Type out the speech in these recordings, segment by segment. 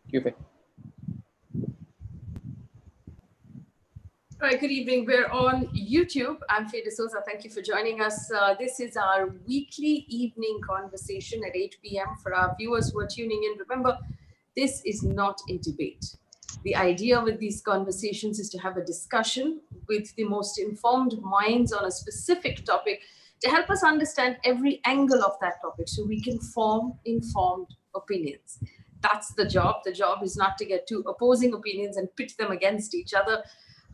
You, Faye. All right, good evening. We're on YouTube. I'm Faye D'Souza. Thank you for joining us. This is our weekly evening conversation at 8 p.m. For our viewers who are tuning in, remember, this is not a debate. The idea with these conversations is to have a discussion with the most informed minds on a specific topic to help us understand every angle of that topic so we can form informed opinions. That's the job. The job is not to get two opposing opinions and pit them against each other.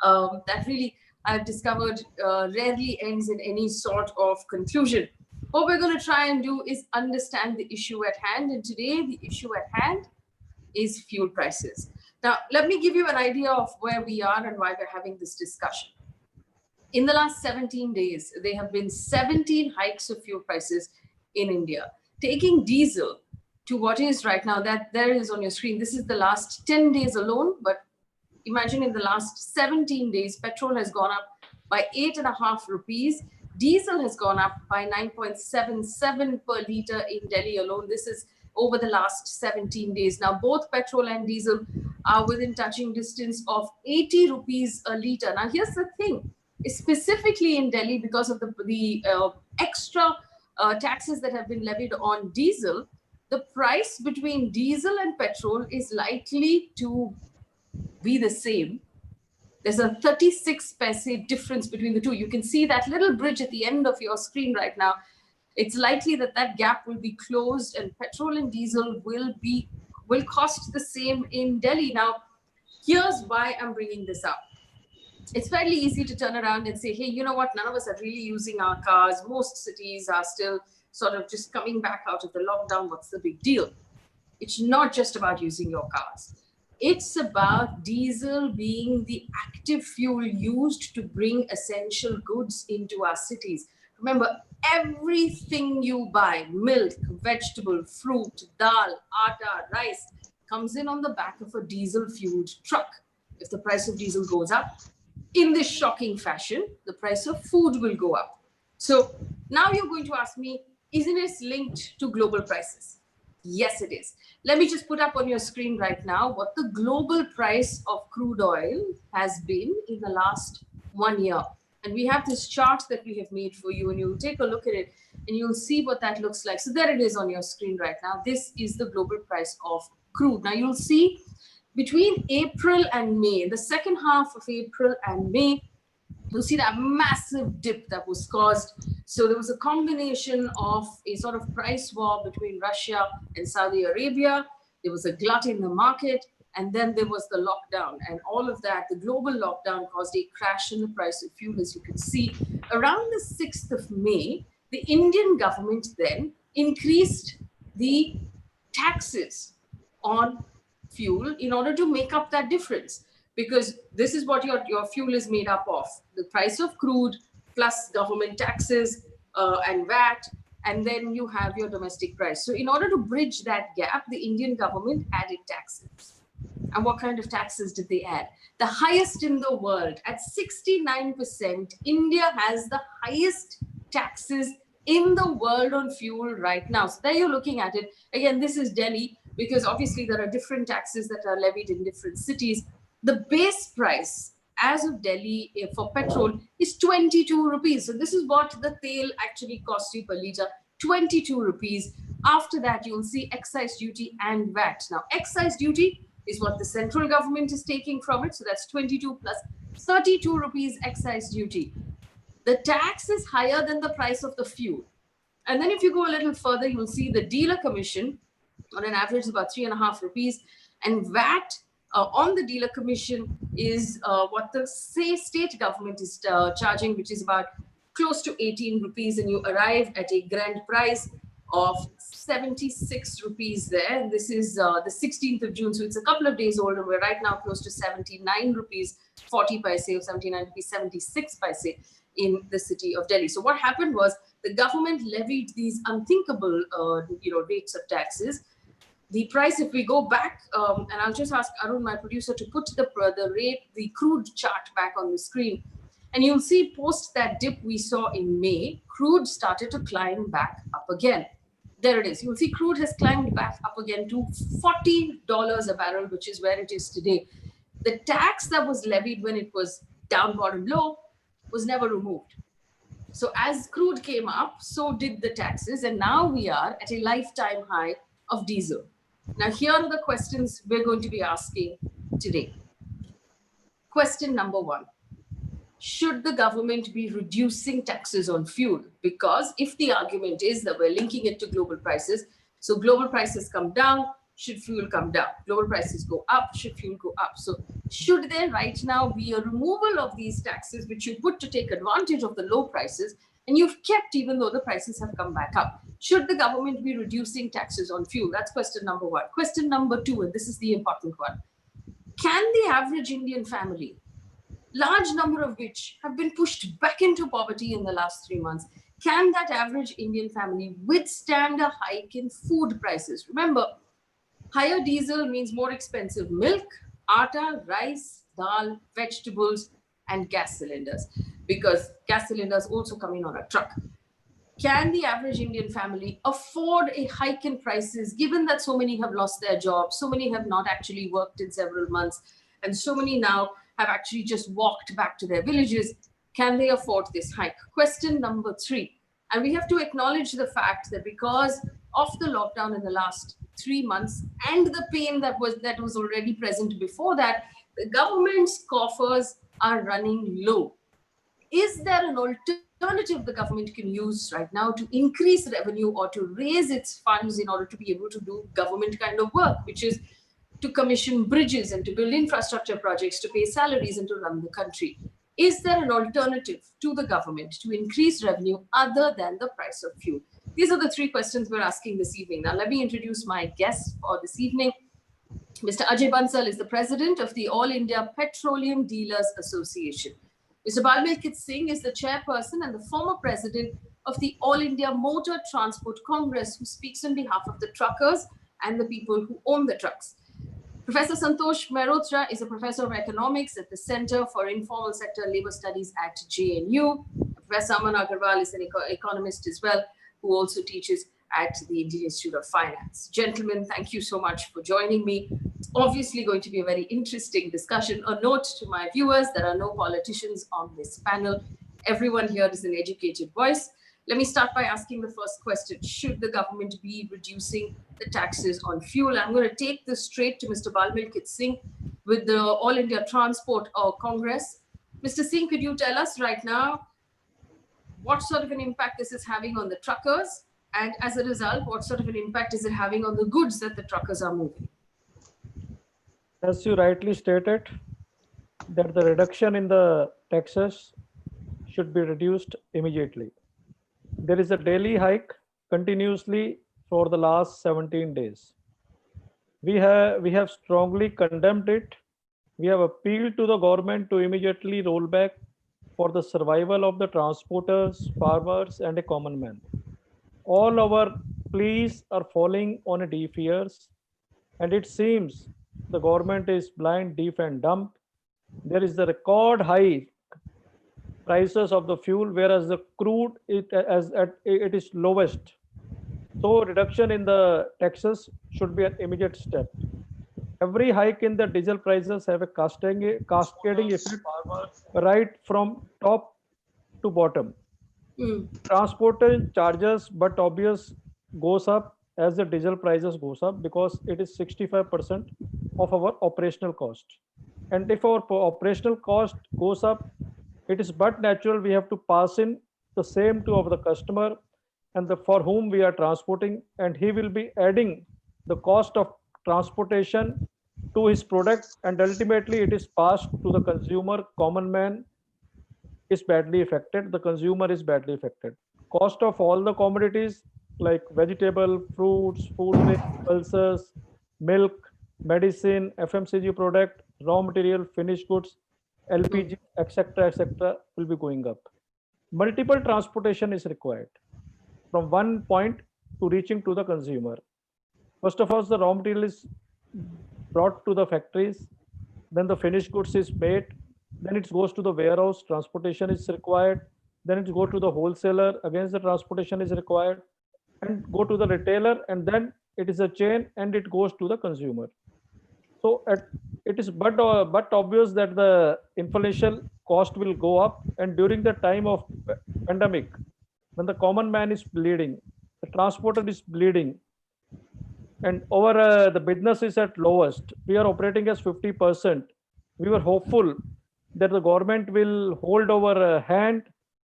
That really, I've discovered, rarely ends in any sort of conclusion. What we're going to try and do is understand the issue at hand. And today, the issue at hand is fuel prices. Now, let me give you an idea of where we are and why we're having this discussion. In the last 17 days, there have been 17 hikes of fuel prices in India. Taking diesel to what is right now, that there is on your screen, this is the last 10 days alone, but imagine in the last 17 days, petrol has gone up by 8.5 rupees. Diesel has gone up by 9.77 per litre in Delhi alone. This is over the last 17 days. Now, both petrol and diesel are within touching distance of 80 rupees a litre. Now, here's the thing. Specifically in Delhi, because of the extra taxes that have been levied on diesel, the price between diesel and petrol is likely to be the same. There's a 36 paise difference between the two. You can see that little bridge at the end of your screen right now. It's likely that that gap will be closed and petrol and diesel will cost the same in Delhi. Now, here's why I'm bringing this up. It's fairly easy to turn around and say, hey, you know what? None of us are really using our cars. Most cities are still sort of just coming back out of the lockdown. What's the big deal? It's not just about using your cars. It's about diesel being the active fuel used to bring essential goods into our cities. Remember, everything you buy, milk, vegetable, fruit, dal, atta, rice, comes in on the back of a diesel-fueled truck. If the price of diesel goes up, in this shocking fashion, the price of food will go up. So now you're going to ask me, isn't it linked to global prices? Yes, it is. Let me just put up on your screen right now what the global price of crude oil has been in the last 1 year. And we have this chart that we have made for you, and you'll take a look at it and you'll see what that looks like. So there it is on your screen right now. This is the global price of crude. Now you'll see between April and May, the second half of April and May, you'll see that massive dip that was caused. So there was a combination of a sort of price war between Russia and Saudi Arabia. There was a glut in the market, and then there was the lockdown. And all of that, the global lockdown caused a crash in the price of fuel, as you can see. Around the 6th of May, the Indian government then increased the taxes on fuel in order to make up that difference. Because this is what your fuel is made up of. The price of crude plus government taxes and VAT, and then you have your domestic price. So in order to bridge that gap, the Indian government added taxes. And what kind of taxes did they add? The highest in the world. At 69%, India has the highest taxes in the world on fuel right now. So there you're looking at it. Again, this is Delhi, because obviously there are different taxes that are levied in different cities. The base price as of Delhi for petrol is 22 rupees. So this is what the tail actually costs you per litre, 22 rupees. After that, you'll see excise duty and VAT. Now, excise duty is what the central government is taking from it. So that's 22 plus 32 rupees excise duty. The tax is higher than the price of the fuel. And then if you go a little further, you'll see the dealer commission on an average is about 3.5 rupees, and VAT on the dealer commission is what the state government is charging, which is about close to 18 rupees, and you arrive at a grand price of 76 rupees there. And this is the 16th of June, so it's a couple of days old, and we're right now close to 79 rupees 40 paise or 79 rupees 76 paise in the city of Delhi. So what happened was the government levied these unthinkable rates of taxes. The price, if we go back, and I'll just ask Arun, my producer, to put the crude chart back on the screen. And you'll see post that dip we saw in May, crude started to climb back up again. There it is. You'll see crude has climbed back up again to $40 a barrel, which is where it is today. The tax that was levied when it was down bottom low was never removed. So as crude came up, so did the taxes, and now we are at a lifetime high of diesel. Now, here are the questions we're going to be asking today. Question number one. Should the government be reducing taxes on fuel? Because if the argument is that we're linking it to global prices, so global prices come down, should fuel come down? Global prices go up, should fuel go up? So should there right now be a removal of these taxes, which you put to take advantage of the low prices, and you've kept even though the prices have come back up? Should the government be reducing taxes on fuel? That's question number one. Question number two, and this is the important one. Can the average Indian family, large number of which have been pushed back into poverty in the last 3 months, can that average Indian family withstand a hike in food prices? Remember, higher diesel means more expensive milk, atta, rice, dal, vegetables, and gas cylinders, because gas cylinders also come in on a truck. Can the average Indian family afford a hike in prices, given that so many have lost their jobs, so many have not actually worked in several months, and so many now have actually just walked back to their villages? Can they afford this hike? Question number three. And we have to acknowledge the fact that because of the lockdown in the last 3 months and the pain that was already present before that, the government's coffers are running low. Is there an alternative the government can use right now to increase revenue or to raise its funds in order to be able to do government kind of work, which is to commission bridges and to build infrastructure projects, to pay salaries and to run the country? Is there an alternative to the government to increase revenue other than the price of fuel? These are the three questions we're asking this evening. Now, let me introduce my guests for this evening. Mr. Ajay Bansal is the president of the All India Petroleum Dealers Association. Mr. Malkit Singh is the chairperson and the former president of the All India Motor Transport Congress, who speaks on behalf of the truckers and the people who own the trucks. Professor Santosh Mehrotra is a professor of economics at the Center for Informal Sector Labor Studies at JNU. Professor Aman Agarwal is an economist as well, who also teaches at the Indian Institute of Finance. Gentlemen, thank you so much for joining me. It's obviously going to be a very interesting discussion. A note to my viewers, there are no politicians on this panel. Everyone here is an educated voice. Let me start by asking the first question. Should the government be reducing the taxes on fuel? I'm going to take this straight to Mr. Malkit Singh with the All India Transport Congress. Mr. Singh, could you tell us right now what sort of an impact this is having on the truckers? And as a result, what sort of an impact is it having on the goods that the truckers are moving? As you rightly stated, that the reduction in the taxes should be reduced immediately. There is a daily hike continuously for the last 17 days. We have strongly condemned it. We have appealed to the government to immediately roll back for the survival of the transporters, farmers, and a common man. All our pleas are falling on a deaf ears, and it seems the government is blind, deaf, and dumb. There is the record high prices of the fuel, whereas the crude it is lowest. So reduction in the taxes should be an immediate step. Every hike in the diesel prices have a cascading effect right from top to bottom. Transportation charges, but obvious goes up as the diesel prices goes up, because it is 65% of our operational cost. And if our operational cost goes up, it is but natural we have to pass in the same to the customer and for whom we are transporting, and he will be adding the cost of transportation to his product, and ultimately it is passed to the consumer. Common man is badly affected, the consumer is badly affected. Cost of all the commodities like vegetable, fruits, food grain, pulses, milk, medicine, FMCG product, raw material, finished goods, LPG, etc., will be going up. Multiple transportation is required from one point to reaching to the consumer. First of all, the raw material is brought to the factories, then the finished goods is made, then it goes to the warehouse, transportation is required, then it goes to the wholesaler, again the transportation is required, and go to the retailer, and then it is a chain and it goes to the consumer. So it is but obvious that the inflation cost will go up, and during the time of pandemic, when the common man is bleeding, the transporter is bleeding, and over the business is at lowest, we are operating as 50%. We were hopeful that the government will hold our hand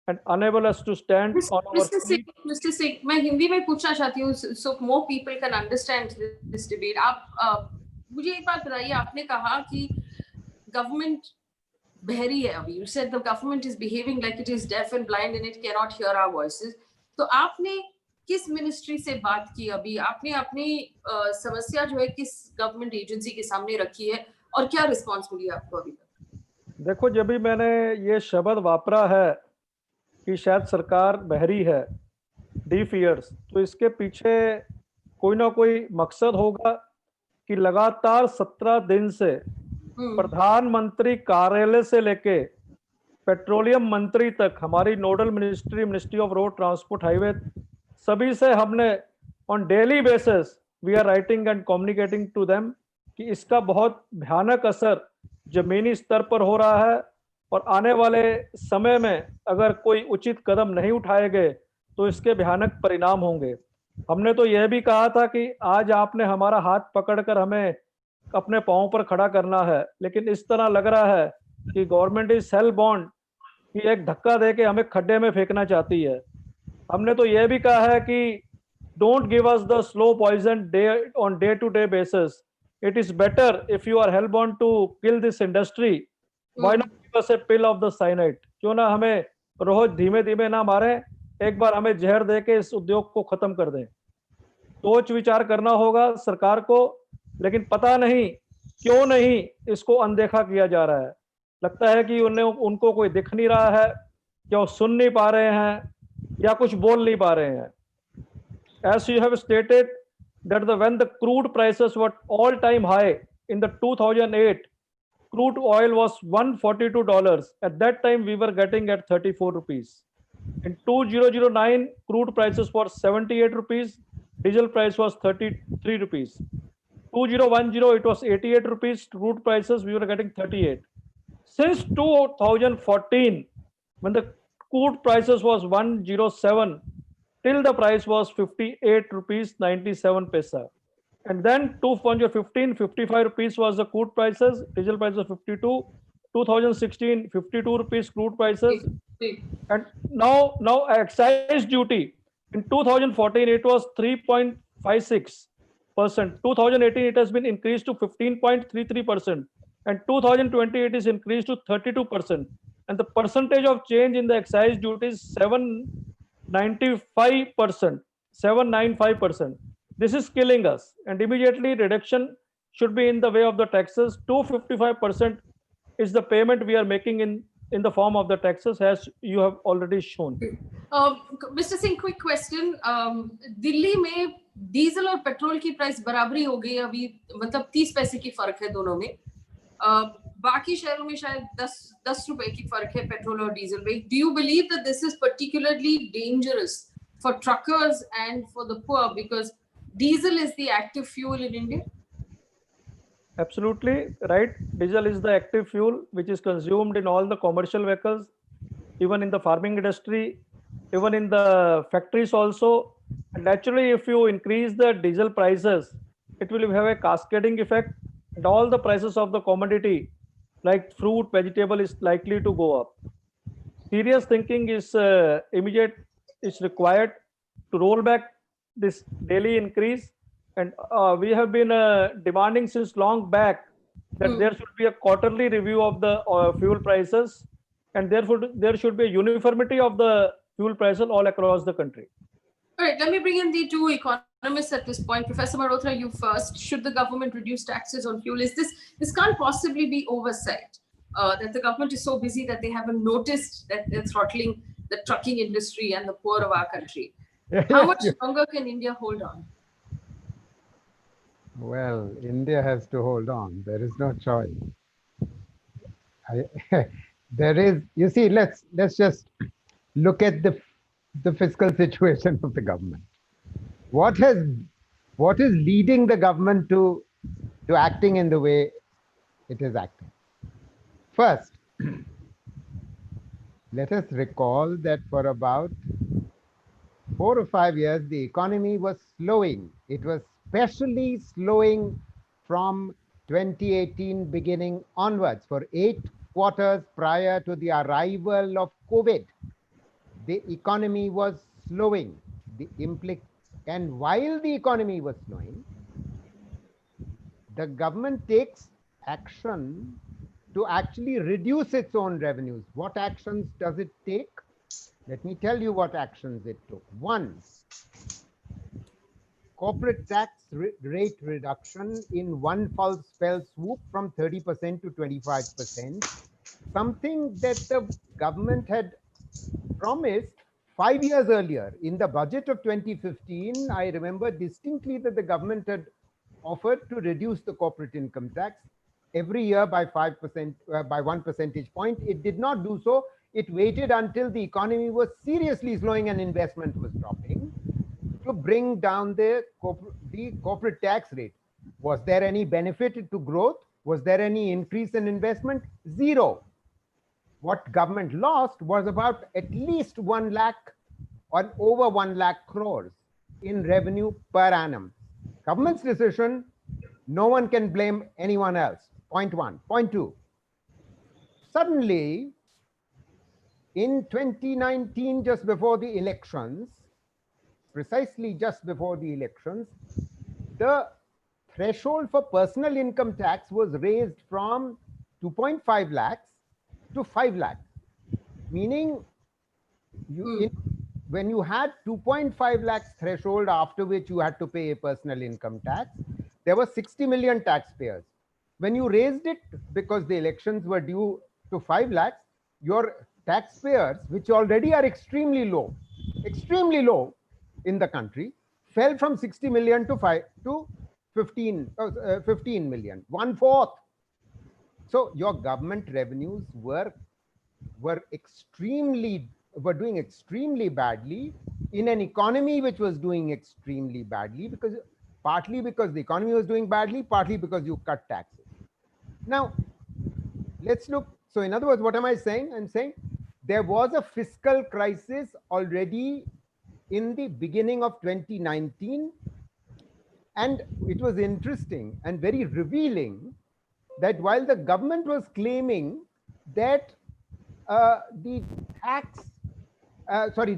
and enable us to stand on our feet. Mr. Singh, मैं हिंदी में पूछना चाहती हूँ so more people can understand this debate. आप मुझे एक बात बताइए, आपने कहा कि government बहरी है अभी. You said the government is behaving like it is deaf and blind and it cannot hear our voices. तो आपने किस मिनिस्ट्री से बात की अभी? आपने अपनी समस्या जो है किस गवर्नमेंट एजेंसी के सामने रखी है और क्या रिस्पांस मिली आपको अभी तक? देखो, जब भी मैंने ये शब्द वापरा है कि शायद सरकार बहरी है, डीफ ईयर्स, तो इसके पीछे कोई ना कोई मकसद होगा कि लगातार 17 दिन से प्रधानमंत्री कार्यालय से लेके पेट्रोलियम मंत्री तक, हमारी nodal ministry, ministry of road transport highway, सभी से हमने on daily basis we are writing and communicating to them कि इसका बहुत भयानक असर जमीनी स्तर पर हो रहा है, और आने वाले समय में अगर कोई उचित कदम नहीं उठाए गए तो इसके भयानक परिणाम होंगे. हमने तो यह भी कहा था कि आज आपने हमारा हाथ पकड़कर हमें अपने पांव पर खड़ा करना है, लेकिन इस तरह लग रहा है कि गवर्नमेंट इज हेल बॉन्ड कि एक धक्का दे के हमें खड्डे में फेंकना चाहती है. हमने तो यह भी कहा है कि don't give us the slow poison day on day to day basis. It is better if you are hell bound to kill this industry, why not give us a pill of the cyanide. क्यों ना हमें रोज धीमे धीमे ना मारे, एक बार हमें जहर दे के इस उद्योग को खत्म कर दें. सोच विचार करना होगा सरकार को, लेकिन पता नहीं क्यों नहीं इसको अनदेखा किया जा रहा है. लगता है कि उनको कोई दिख नहीं रहा है, या वो सुन नहीं पा रहे हैं, या कुछ बोल नहीं पा रहे हैं. As you have stated that when the crude prices were all time high in the 2008, crude oil was $142. At that time we were getting at 34 rupees. In 2009, crude prices were 78 rupees, diesel price was 33 rupees. 2010, it was 88 rupees, crude prices we were getting 38. Since 2014, when the crude prices was 107, till the price was 58 rupees 97 paisa. And then 2015, 55 rupees was the crude prices, diesel price was 52. 2016, 52 rupees crude prices. And now excise duty in 2014 it was 3.56%. 2018 it has been increased to 15.33%, and 2020 it is increased to 32%. And the percentage of change in the excise duty is 795%. 795%. This is killing us, and immediately reduction should be in the way of the taxes. 255% is the payment we are making in the form of the taxes, as you have already shown. Mr. Singh, quick question. Delhi में diesel और petrol की price बराबरी हो गई अभी, मतलब 30 पैसे की फर्क है दोनों में. बाकी शहरों में शायद 10 रुपए की फर्क है पेट्रोल और डीजल में. Do you believe that this is particularly dangerous for truckers and for the poor, because diesel is the active fuel in India? Absolutely right. Diesel is the active fuel which is consumed in all the commercial vehicles, even in the farming industry, even in the factories also. And naturally, if you increase the diesel prices, it will have a cascading effect, and all the prices of the commodity like fruit, vegetable is likely to go up. Serious thinking is immediate is required to roll back this daily increase. And we have been demanding since long back that there should be a quarterly review of the fuel prices, and therefore there should be a uniformity of the fuel prices all across the country. All right, let me bring in the two economists at this point. Professor Mehrotra, you first. Should the government reduce taxes on fuel? This can't possibly be oversight, that the government is so busy that they haven't noticed that they're throttling the trucking industry and the poor of our country. How much longer can India hold on? Well, India has to hold on. There is no choice. There is, you see, let's just look at the fiscal situation of the government. What has what is leading the government to acting in the way it is acting? First, let us recall that for about 4 or 5 years, the economy was slowing. It was especially slowing from 2018 beginning onwards. For 8 quarters prior to the arrival of COVID, the economy was slowing. And while the economy was slowing, the government takes action to actually reduce its own revenues. What actions does it take? Let me tell you what actions it took. One, corporate tax rate reduction in one fell swoop from 30% to 25%, something that the government had promised 5 years earlier. In the budget of 2015, I remember distinctly that the government had offered to reduce the corporate income tax every year by 5%, by 1 percentage point. It did not do so. It waited until the economy was seriously slowing and investment was dropping to bring down the corporate tax rate. Was there any benefit to growth? Was there any increase in investment? Zero. What government lost was about at least 1 lakh or over 1 lakh crores in revenue per annum. Government's decision, no one can blame anyone else. Point one. Point two, suddenly in 2019, just before the elections, precisely just before the elections, the threshold for personal income tax was raised from 2.5 lakhs to 5 lakhs, meaning when you had 2.5 lakhs threshold after which you had to pay a personal income tax, there were 60 million taxpayers. When you raised it because the elections were due to 5 lakhs, your taxpayers, which already are extremely low in the country, fell from 60 million to 15 million, 1/4. So your government revenues were doing extremely badly in an economy which was doing extremely badly, because partly because the economy was doing badly, partly because you cut taxes. Now let's look. So in other words, what am I saying? I'm saying there was a fiscal crisis already in the beginning of 2019, and it was interesting and very revealing that while the government was claiming that the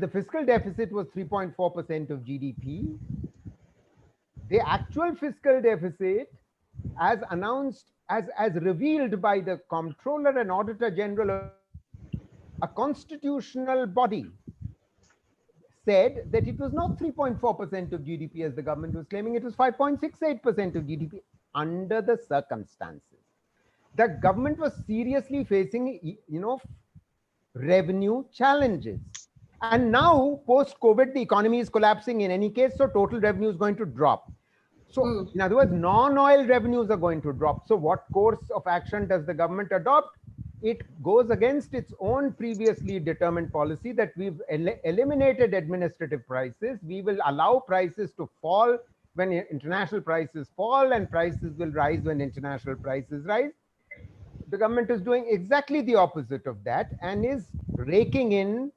the fiscal deficit was 3.4% of GDP, the actual fiscal deficit, as announced, as revealed by the Comptroller and Auditor General of India, a constitutional body said that it was not 3.4% of GDP as the government was claiming, it was 5.68% of GDP under the circumstances. The government was seriously facing, revenue challenges. And now, post-COVID, the economy is collapsing in any case, so total revenue is going to drop. So, in other words, non-oil revenues are going to drop. So what course of action does the government adopt? It goes against its own previously determined policy that we've eliminated administrative prices. We will allow prices to fall when international prices fall, and prices will rise when international prices rise. The government is doing exactly the opposite of that and is raking in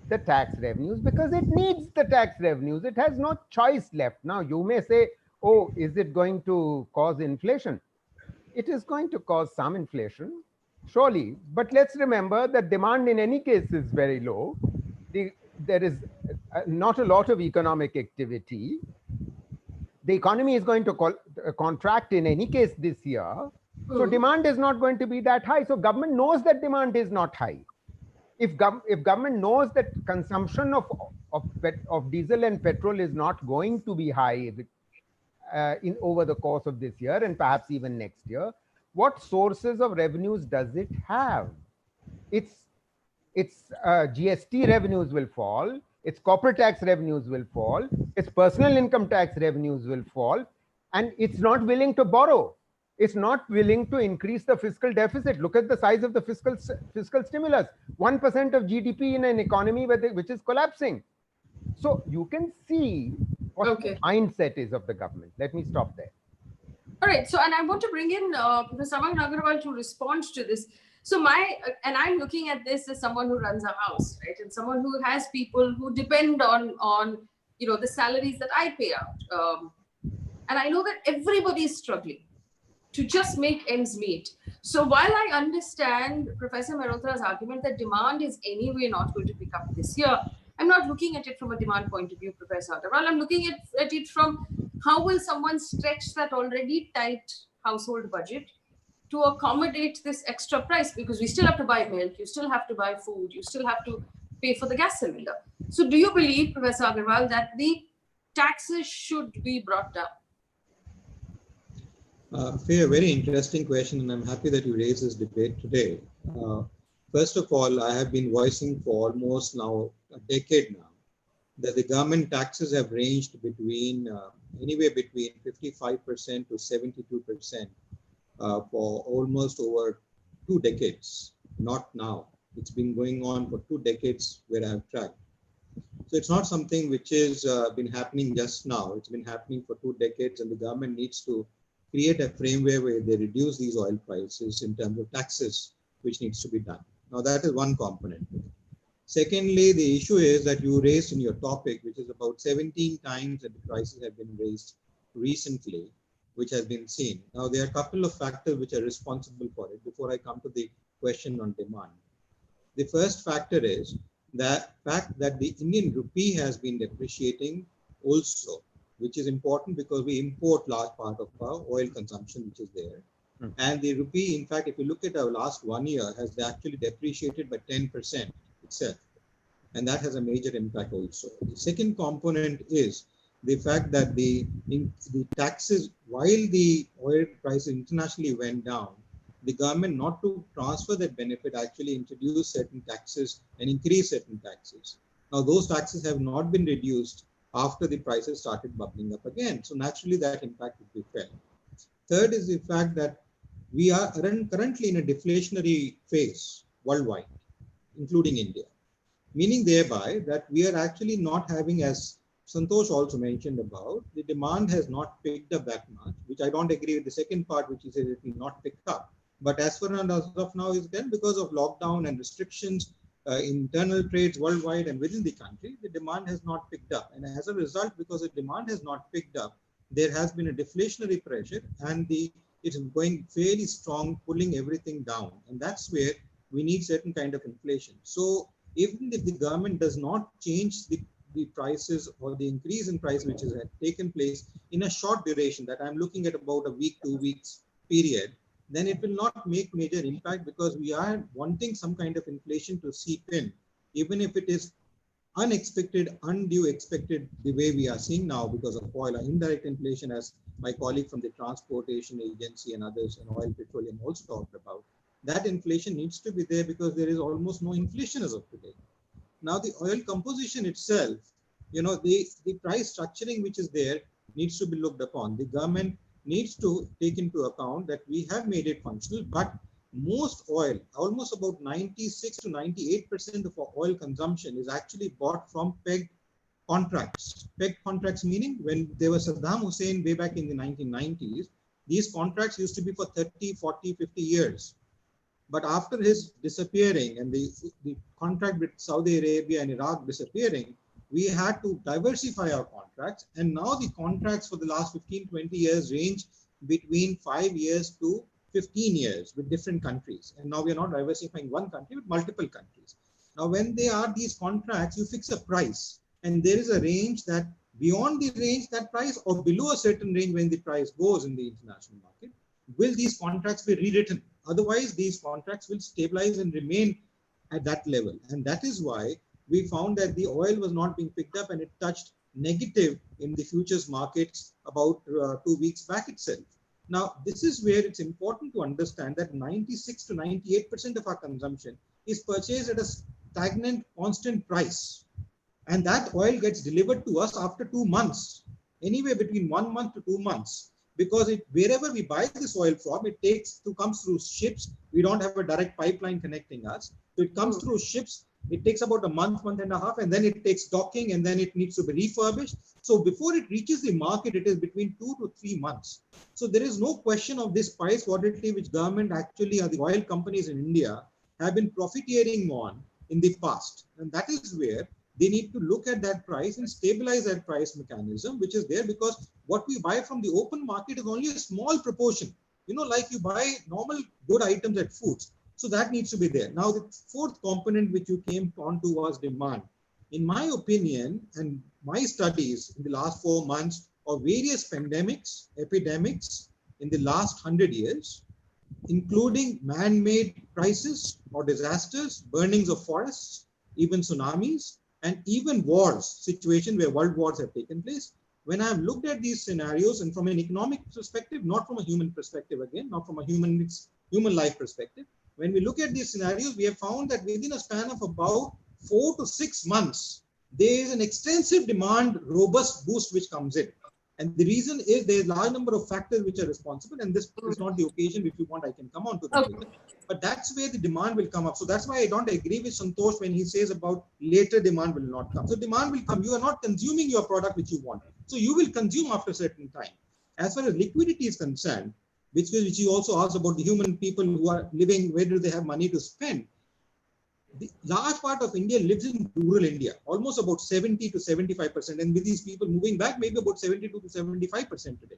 the tax revenues because it needs the tax revenues. It has no choice left. Now, you may say, oh, is it going to cause inflation? It is going to cause some inflation, surely. But let's remember that demand in any case is very low. There is not a lot of economic activity. The economy is going to contract in any case this year. So demand is not going to be that high. So government knows that demand is not high. If government knows that consumption of diesel and petrol is not going to be high over the course of this year and perhaps even next year, what sources of revenues does it have? Its GST revenues will fall, its corporate tax revenues will fall, its personal income tax revenues will fall, and it's not willing to borrow. It's not willing to increase the fiscal deficit. Look at the size of the fiscal stimulus, 1% of GDP in an economy which is collapsing. So you can see what the Okay. mindset is of the government. Let me stop there. All right. So, and I want to bring in Professor Aman Agarwal to respond to this. So, and I'm looking at this as someone who runs a house, right, and someone who has people who depend on the salaries that I pay out, and I know that everybody is struggling to just make ends meet. So while I understand Professor Mehrotra's argument that demand is anyway not going to pick up this year, I'm not looking at it from a demand point of view, Professor Agarwal. I'm looking at it from how will someone stretch that already tight household budget to accommodate this extra price, because we still have to buy milk, you still have to buy food, you still have to pay for the gas cylinder. So do you believe, Professor Agarwal, that the taxes should be brought down? Faye, a very interesting question, and I'm happy that you raised this debate today. First of all, I have been voicing for almost now a decade now that the government taxes have ranged between anywhere between 55% to 72% for almost over 2 decades. Not now. It's been going on for 2 decades where I have tracked. So it's not something which has been happening just now. It's been happening for 2 decades, and the government needs to create a framework where they reduce these oil prices in terms of taxes, which needs to be done. Now, that is one component. Secondly, the issue is that you raised in your topic, which is about 17 times that the prices have been raised recently, which has been seen. Now, there are a couple of factors which are responsible for it before I come to the question on demand. The first factor is the fact that the Indian rupee has been depreciating also, which is important because we import large part of our oil consumption, which is there. And the rupee, in fact, if you look at our last 1 year, has actually depreciated by 10% itself. And that has a major impact also. The second component is the fact that the taxes, while the oil price internationally went down, the government, not to transfer that benefit, actually introduced certain taxes and increased certain taxes. Now, those taxes have not been reduced after the prices started bubbling up again. So naturally, that impact would be felt. Third is the fact that we are currently in a deflationary phase worldwide, including India, meaning thereby that we are actually not having, as Santosh also mentioned about, the demand has not picked up that much, which I don't agree with the second part, which he says it will not pick up. But as far as of now is then, because of lockdown and restrictions, internal trades worldwide and within the country, the demand has not picked up. And as a result, because the demand has not picked up, there has been a deflationary pressure, and it's going fairly strong, pulling everything down. And that's where we need certain kind of inflation. So even if the government does not change the prices or the increase in price which has taken place in a short duration, that I'm looking at about a week, 2 weeks period, then it will not make major impact, because we are wanting some kind of inflation to seep in, even if it is unexpected, undue expected, the way we are seeing now because of oil. Indirect inflation, as my colleague from the Transportation Agency and others in oil, petroleum also talked about, that inflation needs to be there because there is almost no inflation as of today. Now, the oil composition itself, the price structuring which is there needs to be looked upon. The government needs to take into account that we have made it functional, but most oil, almost about 96 to 98% of our oil consumption is actually bought from pegged contracts. Pegged contracts meaning when there was Saddam Hussein way back in the 1990s, these contracts used to be for 30, 40, 50 years. But after his disappearing and the contract with Saudi Arabia and Iraq disappearing, we had to diversify our contracts. And now the contracts for the last 15, 20 years range between 5 years to 15 years with different countries. And now we are not diversifying one country with multiple countries. Now, when they are these contracts, you fix a price. And there is a range that beyond the range, that price, or below a certain range when the price goes in the international market, will these contracts be rewritten? Otherwise, these contracts will stabilize and remain at that level. And that is why we found that the oil was not being picked up, and it touched negative in the futures markets about 2 weeks back itself. Now, this is where it's important to understand that 96 to 98% of our consumption is purchased at a stagnant, constant price. And that oil gets delivered to us after 2 months, anywhere between 1 month to 2 months. Because wherever we buy this oil from, comes through ships. We don't have a direct pipeline connecting us. So it comes through ships, It takes about a month, month and a half, and then it takes docking, and then it needs to be refurbished. So before it reaches the market, it is between 2 to 3 months. So there is no question of this price volatility, which government actually, or the oil companies in India have been profiteering on in the past. And that is where they need to look at that price and stabilize that price mechanism, which is there, because what we buy from the open market is only a small proportion. Like you buy normal good items at foods. So that needs to be there. Now, the fourth component which you came on to was demand. In my opinion, and my studies in the last 4 months of various pandemics, epidemics in the last 100 years, including man-made crises or disasters, burnings of forests, even tsunamis, and even wars, situations where world wars have taken place. When I've looked at these scenarios, and from an economic perspective, not from a human perspective again, not from a human life perspective, when we look at these scenarios, we have found that within a span of about 4 to 6 months, there is an extensive demand, robust boost which comes in. And the reason is there is a large number of factors which are responsible, and this is not the occasion. If you want, I can come on to that. Okay. But that's where the demand will come up. So that's why I don't agree with Santosh when he says about later demand will not come. So demand will come. You are not consuming your product which you want. So you will consume after a certain time. As far as liquidity is concerned, which you also asked about the human people who are living, where do they have money to spend? The large part of India lives in rural India, almost about 70 to 75%. And with these people moving back, maybe about 72 to 75% today,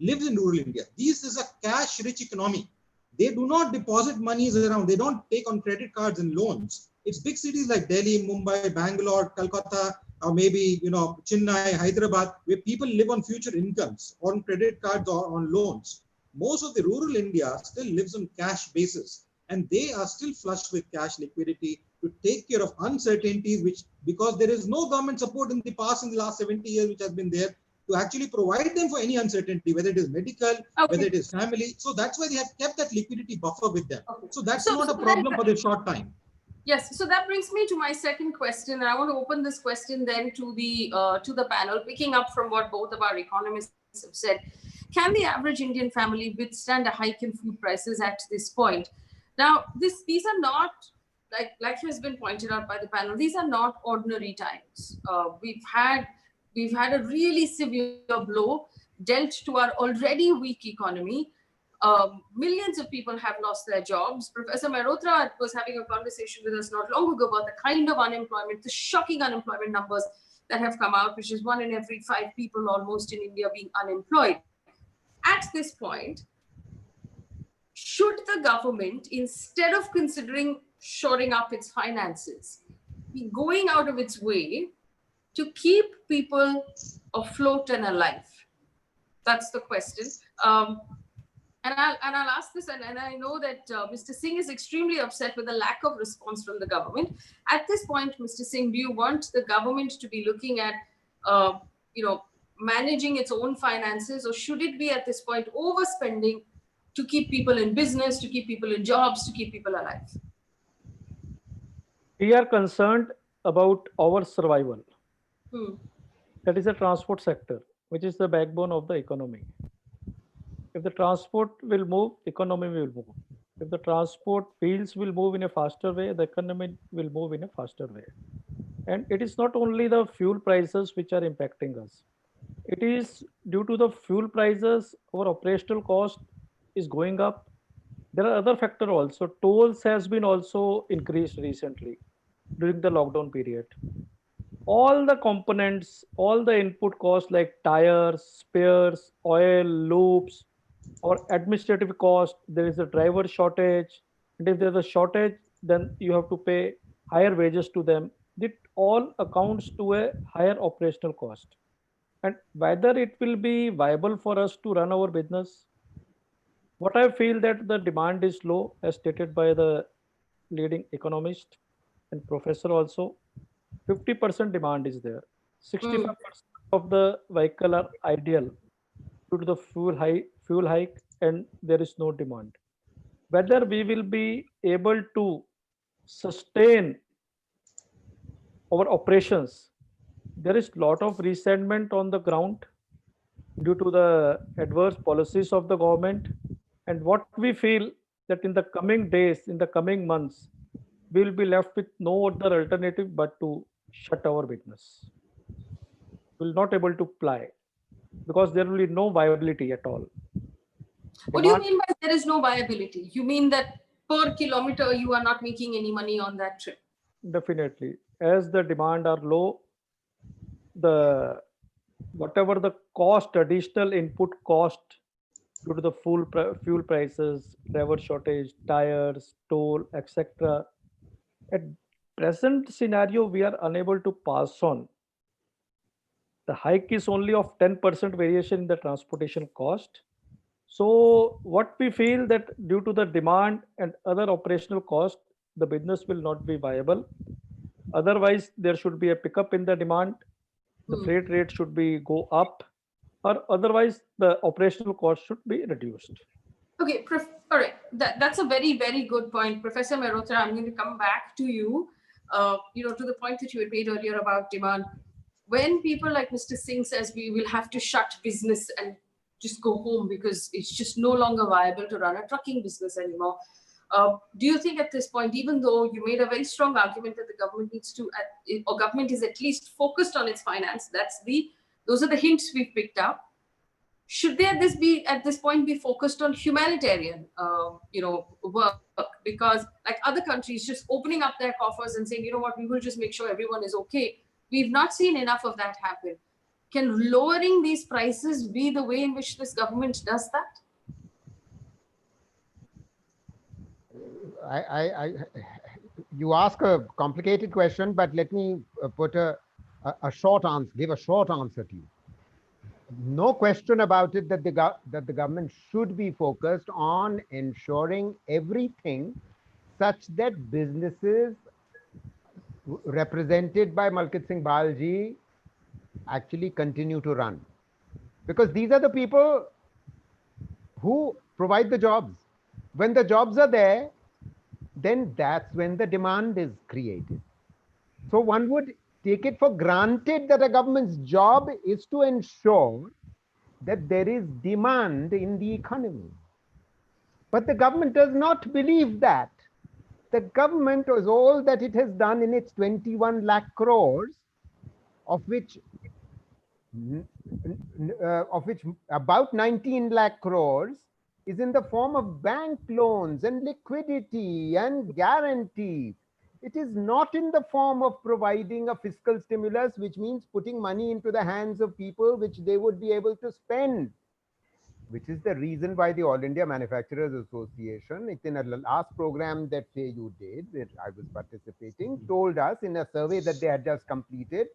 lives in rural India. This is a cash-rich economy. They do not deposit monies around. They don't take on credit cards and loans. It's big cities like Delhi, Mumbai, Bangalore, Calcutta, or maybe, Chennai, Hyderabad, where people live on future incomes, on credit cards or on loans. Most of the rural India still lives on cash basis. And they are still flushed with cash liquidity to take care of uncertainties, which, because there is no government support in the past, in the last 70 years, which has been there to actually provide them for any uncertainty, whether it is medical, whether it is family. So that's why they have kept that liquidity buffer with them. Okay. So that's not a problem for the short time. Yes, so that brings me to my second question, and I want to open this question then to the panel, picking up from what both of our economists have said. Can the average Indian family withstand a hike in food prices at this point? Now, these are not, like has been pointed out by the panel, these are not ordinary times. We've had a really severe blow dealt to our already weak economy. Millions of people have lost their jobs. Professor Mehrotra was having a conversation with us not long ago about the kind of unemployment, the shocking unemployment numbers that have come out, which is 1 in every 5 people almost in India being unemployed. At this point, should the government, instead of considering shoring up its finances, be going out of its way to keep people afloat and alive? That's the question. And I'll ask this, and I know that Mr. Singh is extremely upset with the lack of response from the government. At this point, Mr. Singh, do you want the government to be looking at, managing its own finances, or should it be at this point overspending to keep people in business, to keep people in jobs, to keep people alive? We are concerned about our survival. That is the transport sector, which is the backbone of the economy. If the transport will move, economy will move. If the transport fields will move in a faster way, the economy will move in a faster way. And it is not only the fuel prices which are impacting us. It is due to the fuel prices, our operational cost is going up. There are other factors also. Tolls has been also increased recently during the lockdown period. All the components, all the input costs like tires, spares, oil, loops, or administrative cost, there is a driver shortage. And if there's a shortage, then you have to pay higher wages to them. It all accounts to a higher operational cost. And whether it will be viable for us to run our business, what I feel that the demand is low, as stated by the leading economist and professor also. 50% demand is there. 65% of the vehicle are ideal due to the fuel hike, and there is no demand. Whether we will be able to sustain our operations, there is lot of resentment on the ground due to the adverse policies of the government. And what we feel that in the coming days, in the coming months, we will be left with no other alternative but to shut our business. We will not able to ply because there will be no viability at all. What do you Demand, mean by there is no viability? You mean that per kilometer you are not making any money on that trip? definitely. As the demand are low, the whatever the cost, additional input cost due to the fuel prices, driver shortage, tires, toll, etc. At present scenario, we are unable to pass on. The hike is only of 10% variation in the transportation cost. So what we feel that due to the demand and other operational cost, the business will not be viable. Otherwise, there should be a pickup in the demand. The freight rate should be go up, or otherwise the operational cost should be reduced. Okay, all right. That's a very, very good point. Professor Mehrotra, I'm going to come back to you, to the point that you had made earlier about demand. When people like Mr. Singh says we will have to shut business and just go home because it's just no longer viable to run a trucking business anymore, do you think at this point, even though you made a very strong argument that the government needs to, or government is at least focused on its finance, those are the hints we've picked up, should there at this point be focused on humanitarian work? Because like other countries just opening up their coffers and saying, you know what, we will just make sure everyone is okay, we've not seen enough of that happen. Can lowering these prices be the way in which this government does that? You ask a complicated question, but let me put a short answer, give a short answer to you. No question about it that the government should be focused on ensuring everything such that businesses represented by Malkit Singh Balji actually continue to run. Because these are the people who provide the jobs. When the jobs are there, then that's when the demand is created. So one would take it for granted that a government's job is to ensure that there is demand in the economy. But the government does not believe that. The government is all that it has done in its 21 lakh crores, of which about 19 lakh crores is in the form of bank loans and liquidity and guarantee. It is not in the form of providing a fiscal stimulus, which means putting money into the hands of people which they would be able to spend, which is the reason why the All India Manufacturers Association, it's in a last program that Faye you did, where I was participating, told us in a survey that they had just completed,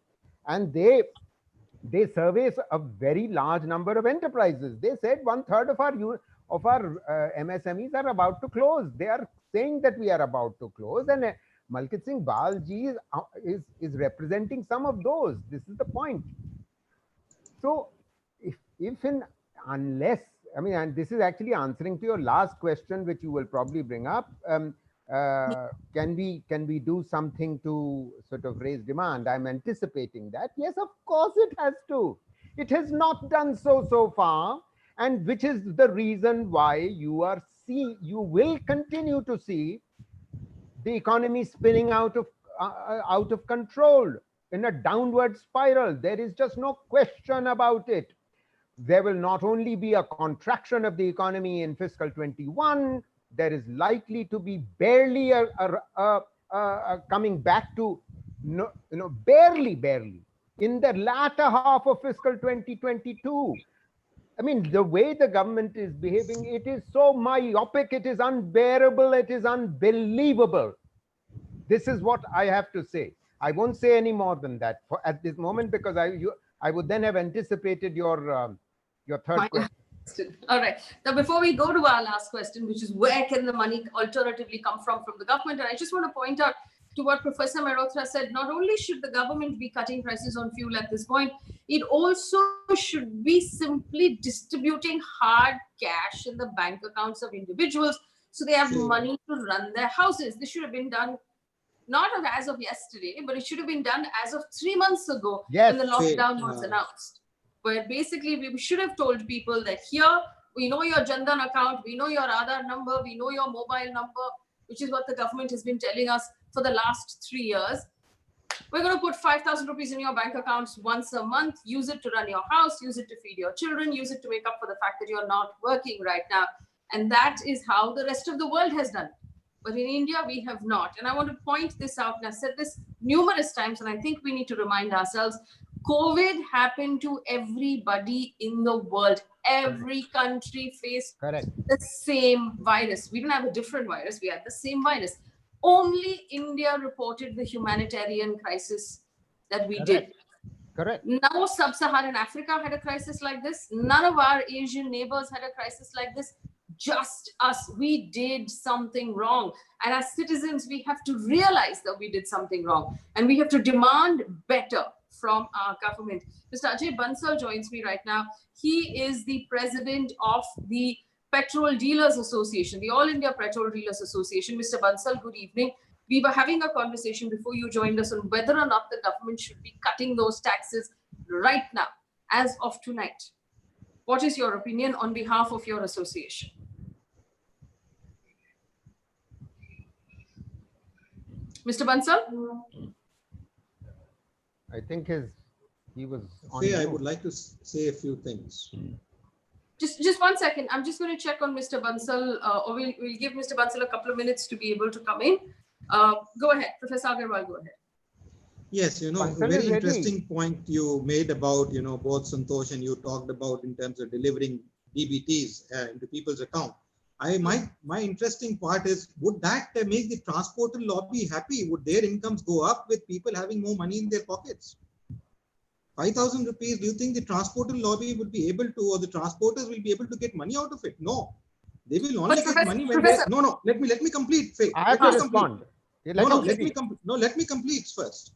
and they survey a very large number of enterprises. They said 1/3 of our MSMEs are about to close. They are saying that we are about to close, and Malkit Singh Balji is representing some of those. This is the point. So unless, I mean, and this is actually answering to your last question, which you will probably bring up, can we do something to sort of raise demand? I'm anticipating that. Yes, of course it has to. It has not done so far, and which is the reason why you will continue to see the economy spinning out of control in a downward spiral. There is just no question about it. There will not only be a contraction of the economy in fiscal 21, there is likely to be barely coming back to, barely in the latter half of fiscal 2022. I mean, the way the government is behaving, it is so myopic, it is unbearable, it is unbelievable. This is what I have to say. I won't say any more than that at this moment, because I would then have anticipated your third question. All right. Now, before we go to our last question, which is where can the money alternatively come from the government? And I just want to point out to what Professor Mehrotra said, not only should the government be cutting prices on fuel at this point, it also should be simply distributing hard cash in the bank accounts of individuals so they have money to run their houses. This should have been done not as of yesterday, but it should have been done as of 3 months ago when the lockdown was announced. Where basically we should have told people that here, we know your Jan Dhan account, we know your Aadhaar number, we know your mobile number, which is what the government has been telling us for the last 3 years. We're going to put 5,000 rupees in your bank accounts once a month, use it to run your house, use it to feed your children, use it to make up for the fact that you're not working right now. And that is how the rest of the world has done it. But in India, we have not. And I want to point this out, and I've said this numerous times, and I think we need to remind ourselves, COVID happened to everybody in the world. Every country faced the same virus. We didn't have a different virus. We had the same virus. Only India reported the humanitarian crisis that we did. Correct. No sub-Saharan Africa had a crisis like this. None of our Asian neighbors had a crisis like this. Just us. We did something wrong. And as citizens, we have to realize that we did something wrong. And we have to demand better from our government. Mr. Ajay Bansal joins me right now. He is the president of the Petrol Dealers Association, the All India Petrol Dealers Association. Mr. Bansal, good evening. We were having a conversation before you joined us on whether or not the government should be cutting those taxes right now, as of tonight. What is your opinion on behalf of your association? Mr. Bansal? I think he was on. Faye, I would like to say a few things. Just 1 second. I'm just going to check on Mr. Bansal, or we'll give Mr. Bansal a couple of minutes to be able to come in. Go ahead, Professor Agarwal, go ahead. Yes, a very interesting point you made about, both Santosh and you talked about in terms of delivering DBTs into people's account. My interesting part is, would that make the transporter lobby happy? Would their incomes go up with people having more money in their pockets? 5,000 rupees, do you think the transporter lobby would be able to, or the transporters will be able to get money out of it? No. They will only get money when they... No, let me complete, Faye. I have to respond. Let me complete first.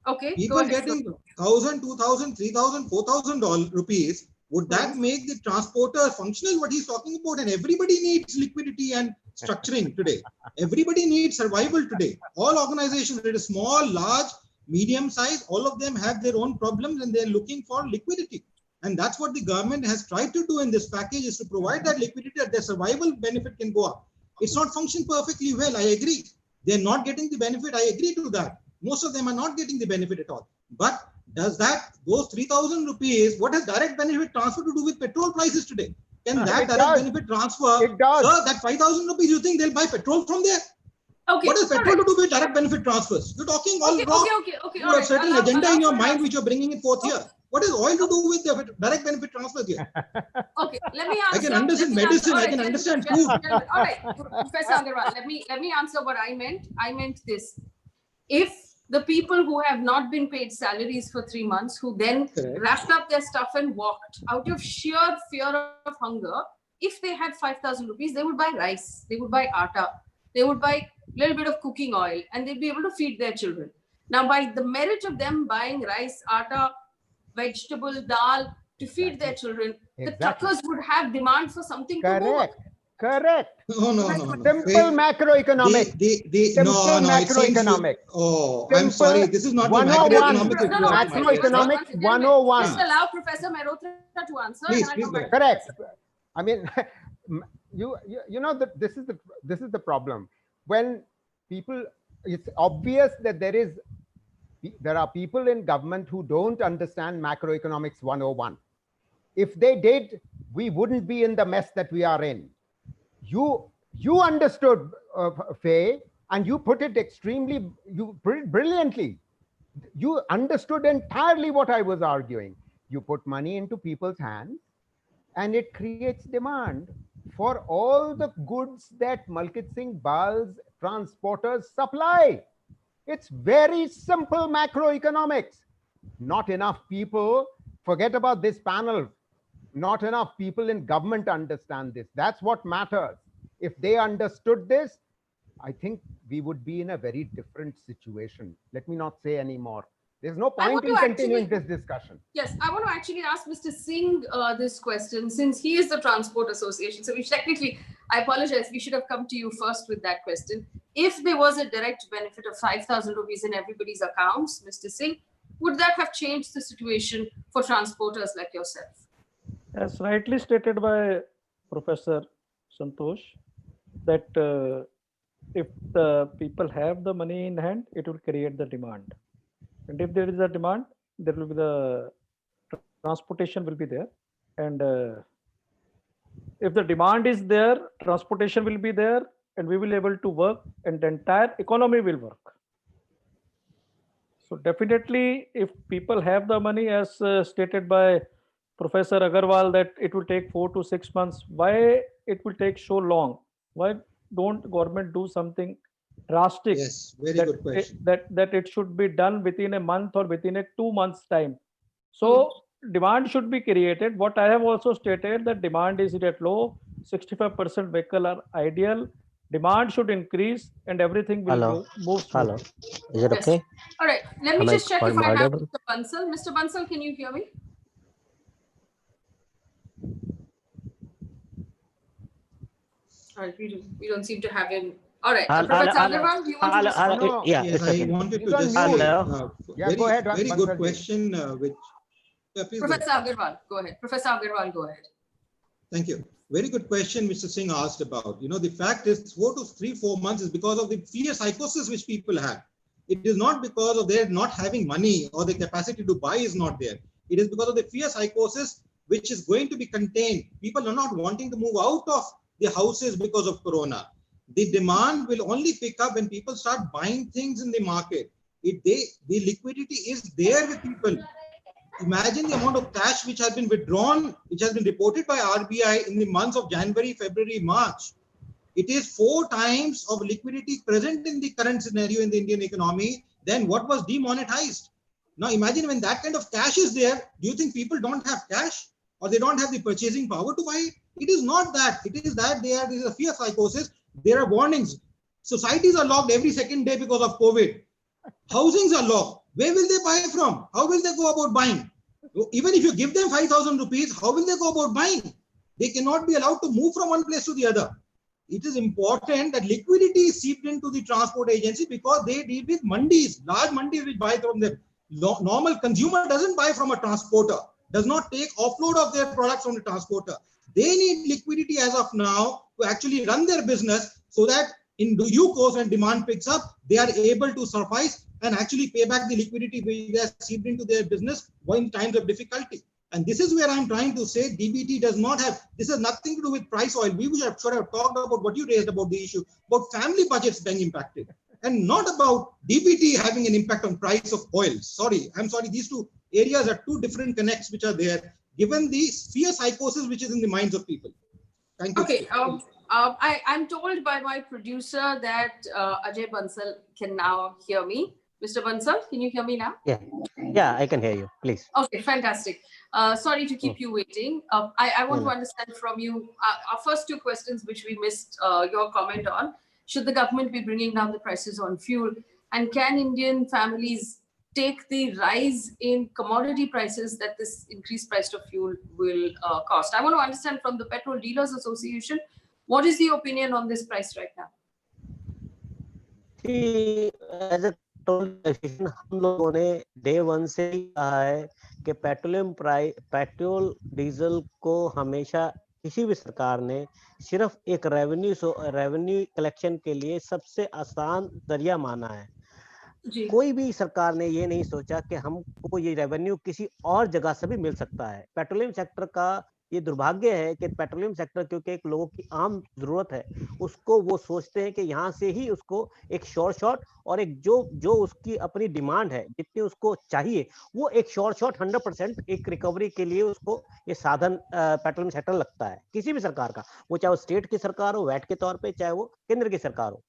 Okay. People getting 1,000, 2,000, 3,000, 4,000 rupees, would that make the transporter functional, what he's talking about? And everybody needs liquidity and structuring today. Everybody needs survival today. All organizations, whether small, large, medium size, all of them have their own problems and they're looking for liquidity. And that's what the government has tried to do in this package, is to provide that liquidity that their survival benefit can go up. It's not functioning perfectly well, I agree. They're not getting the benefit, I agree to that. Most of them are not getting the benefit at all. But does those 3,000 rupees, what has direct benefit transfer to do with petrol prices today? Can that direct benefit transfer? It does. Sir, that 5,000 rupees, you think they'll buy petrol from there? Okay. What is petrol to do with direct benefit transfers? You're talking all wrong. Okay. You have a certain agenda in your mind which you're bringing it forth here. What is oil to do with the direct benefit transfers here? Okay, let me answer. I can understand medicine. I can understand food. All right, Professor Agarwal, let me answer what I meant. I meant this: if the people who have not been paid salaries for 3 months, who then wrapped up their stuff and walked out of sheer fear of hunger, if they had 5,000 rupees, they would buy rice, they would buy atta, they would buy a little bit of cooking oil, and they'd be able to feed their children. Now, by the merit of them buying rice, atta, vegetable, dal to feed their children, the truckers would have demand for something to go up. Correct. No. Simple macroeconomics. Macroeconomics. I'm sorry. This is not 101. Macroeconomics 101. Just allow Professor Mehrotra to answer. Please. Correct. I mean, this is the problem. When people, it's obvious that there are people in government who don't understand macroeconomics 101. If they did, we wouldn't be in the mess that we are in. You understood, Faye, and you put it brilliantly. You understood entirely what I was arguing. You put money into people's hands, and it creates demand for all the goods that Malkit Singh Bal's transporters supply. It's very simple macroeconomics. Not enough people, forget about this panel, not enough people in government understand this. That's what matters. If they understood this, I think we would be in a very different situation. Let me not say any more. There's no point in continuing this discussion. Yes, I want to actually ask Mr. Singh this question, since he is the Transport Association. So I apologize, we should have come to you first with that question. If there was a direct benefit of 5,000 rupees in everybody's accounts, Mr. Singh, would that have changed the situation for transporters like yourself? As rightly stated by Professor Santosh, that if the people have the money in hand, it will create the demand. And if there is a demand, there will be the transportation will be there. And if the demand is there, transportation will be there, and we will able to work, and the entire economy will work. So definitely, if people have the money, as stated by Professor Agarwal, that it will take 4 to 6 months. Why it will take so long? Why don't government do something drastic, Yes, very that good question. that it should be done within a month or within a 2 months time? So Hmm. demand should be created. What I have also stated, that demand is at low. 65% vehicle are ideal. Demand should increase, and everything will Hello. move Hello. smoothly. Is it Yes. okay? All right. Let me Am I just check if I have audible? Mr. Bansal. Mr. Bansal, can you hear me? All right. We don't seem to have him. All right. Hello. Professor Hello. Agarwal, do you want to Hello. respond? No, Yeah, Yes, it's I okay. wanted He's to on just mute. say, Hello. Yeah, go ahead, very Bansal good ji. question, which, yeah, please go ahead. Professor Agarwal, go ahead. Professor Agarwal, go ahead. Thank you. Very good question, Mr. Singh asked about. You know, the fact is 4 to 4 months is because of the fear psychosis which people have. It is not because of their not having money or the capacity to buy is not there. It is because of the fear psychosis which is going to be contained. People are not wanting to move out of the houses because of Corona. The demand will only pick up when people start buying things in the market. The liquidity is there with people. Imagine the amount of cash which has been withdrawn, which has been reported by RBI in the months of January, February, March. It is 4 times of liquidity present in the current scenario in the Indian economy than what was demonetized. Now imagine when that kind of cash is there, do you think people don't have cash or they don't have the purchasing power to buy it? It is not that. It is that there is a fear psychosis. There are warnings. Societies are locked every second day because of COVID. Housings are locked. Where will they buy from? How will they go about buying? Even if you give them 5,000 rupees, how will they go about buying? They cannot be allowed to move from one place to the other. It is important that liquidity is seeped into the transport agency because they deal with mandis, large mandis which buy from them. Normal consumer doesn't buy from a transporter, does not take offload of their products from the transporter. They need liquidity as of now to actually run their business so that in due course when demand picks up, they are able to suffice and actually pay back the liquidity which they have seeped into their business in times of difficulty. And this is where I'm trying to say DBT does not have, this has nothing to do with price oil. We should have talked about what you raised about the issue, about family budgets being impacted and not about DBT having an impact on price of oil. I'm sorry, these two areas are two different connects which are there, given the fear psychosis which is in the minds of people. Thank you. Okay. I'm told by my producer that Ajay Bansal can now hear me. Mr. Bansal, can you hear me now? Yeah. Yeah, I can hear you. Please. Okay, fantastic. Sorry to keep you waiting. I want to understand from you our first 2 questions, which we missed your comment on. Should the government be bringing down the prices on fuel? And can Indian families take the rise in commodity prices that this increased price of fuel will cost? I want to understand from the Petrol Dealers Association, what is the opinion on this price right now? See, as a petrol association, हम लोगों ने day 1 से ही कहा है कि petrol diesel को हमेशा किसी भी सरकार ने सिर्फ एक रेवेन्यू कलेक्शन के लिए सबसे आसान जरिया माना है। कोई भी सरकार ने ये नहीं सोचा कि हमको ये रेवेन्यू किसी और जगह से भी मिल सकता है। पेट्रोलियम सेक्टर का ये दुर्भाग्य है कि पेट्रोलियम सेक्टर क्योंकि एक लोगों की आम जरूरत है, उसको वो सोचते हैं कि यहाँ से ही उसको एक शॉर्ट और एक जो उसकी अपनी डिमांड है, जितनी उसको चाहिए, वो एक शॉर्ट 100% एक रिकवरी के लिए उसको ये साधन पेट्रोलियम सेक्टर लगता है, किसी भी सरकार का, वो चाहे वो स्टेट की सरकार हो वैट के तौर पे, चाहे वो केंद्र की सरकार हो।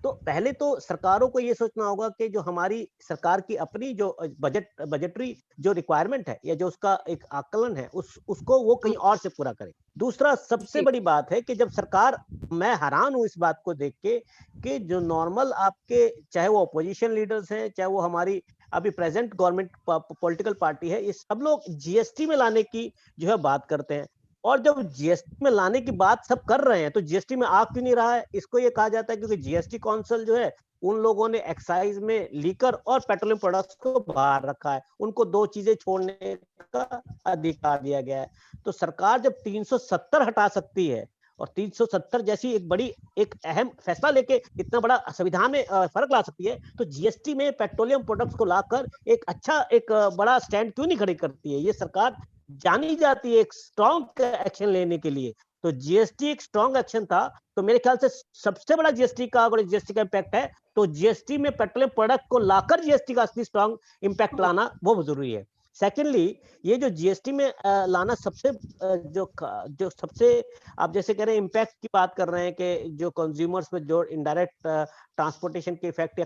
तो पहले तो सरकारों को ये सोचना होगा कि जो हमारी सरकार की अपनी जो बजटरी जो रिक्वायरमेंट है या जो उसका एक आकलन है उसको वो कहीं और से पूरा करे। दूसरा सबसे बड़ी बात है कि जब सरकार, मैं हैरान हूं इस बात को देख के कि जो नॉर्मल आपके चाहे वो अपोजिशन लीडर्स हैं, चाहे वो हमारी अभी प्रेजेंट गवर्नमेंट पॉलिटिकल पार्टी है, ये सब लोग जीएसटी में लाने की जो है बात करते हैं। और जब जीएसटी में लाने की बात सब कर रहे हैं तो जीएसटी में आ क्यों नहीं रहा है? इसको ये कहा जाता है क्योंकि जीएसटी काउंसिल जो है उन लोगों ने एक्साइज में लीकर और पेट्रोलियम प्रोडक्ट्स को बाहर रखा है, उनको 2 चीजें छोड़ने का अधिकार दिया गया है। तो सरकार जब 370 हटा सकती है और 370 जैसी एक बड़ी एक अहम फैसला लेके इतना बड़ा संविधान में फर्क ला सकती है, तो जीएसटी में पेट्रोलियम प्रोडक्ट्स को लाकर एक अच्छा एक बड़ा स्टैंड क्यों नहीं खड़ी करती है? ये सरकार जानी जाती है एक स्ट्रॉन्ग एक्शन लेने के लिए। तो जीएसटी एक स्ट्रॉन्ग एक्शन था, तो मेरे ख्याल से सबसे बड़ा जीएसटी का अगर जीएसटी का इम्पैक्ट है तो जीएसटी में पेट्रोलियम प्रोडक्ट को लाकर जीएसटी का असली स्ट्रॉन्ग इम्पैक्ट लाना वो जरूरी है। सेकेंडली, ये जो जीएसटी में लाना सबसे जो सबसे आप जैसे कह रहे हैं इम्पैक्ट की बात कर रहे हैं कि जो कंज्यूमर्स में जो इनडायरेक्ट ट्रांसपोर्टेशन के इफेक्ट या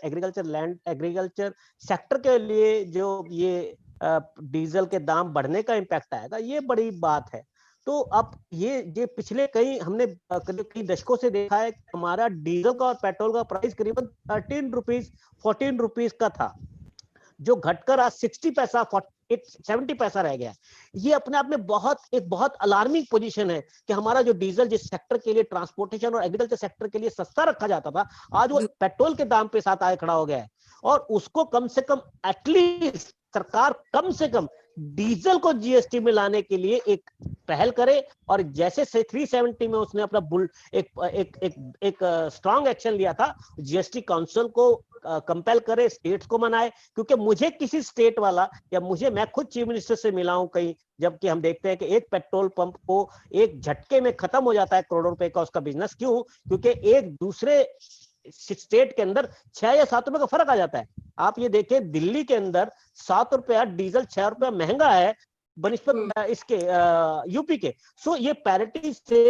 एग्रीकल्चर सेक्टर के लिए जो ये डीजल के दाम बढ़ने का इम्पैक्ट आएगा, ये बड़ी बात है। तो अब ये पिछले हमने कई दशकों से देखा है कि हमारा डीजल का और पेट्रोल का प्राइस करीबन 13 रुपीज 14 रुपीज का था, जो घटकर आज 60 पैसा 70 पैसा रह गया। ये अपने आप में एक बहुत अलार्मिंग पोजीशन है कि हमारा जो डीजल जिस सेक्टर के लिए ट्रांसपोर्टेशन और एग्रीकल्चर सेक्टर के लिए सस्ता रखा जाता था, आज वो पेट्रोल के दाम पे साथ आए खड़ा हो गया है। और उसको कम से कम एटलीस्ट सरकार कम से कम डीजल को जीएसटी में लाने के लिए एक पहल करे, और जैसे 370 में उसने अपना एक स्ट्रॉन्ग एक्शन लिया था, जीएसटी काउंसिल को कंपेल करे, स्टेट्स को मनाए। क्योंकि मुझे किसी स्टेट वाला या मैं खुद चीफ मिनिस्टर से मिला हूं कहीं, जबकि हम देखते हैं कि एक पेट्रोल पंप को एक झटके में खत्म हो जाता है करोड़ों रुपए का उसका बिजनेस। क्यों? क्योंकि एक दूसरे स्टेट के अंदर 6 या 7 रुपए का फर्क आ जाता है। आप ये देखें, दिल्ली के अंदर 7 रुपया डीजल 6 रुपया महंगा है बनिस्बत इसके यूपी के। सो ये पैरिटी से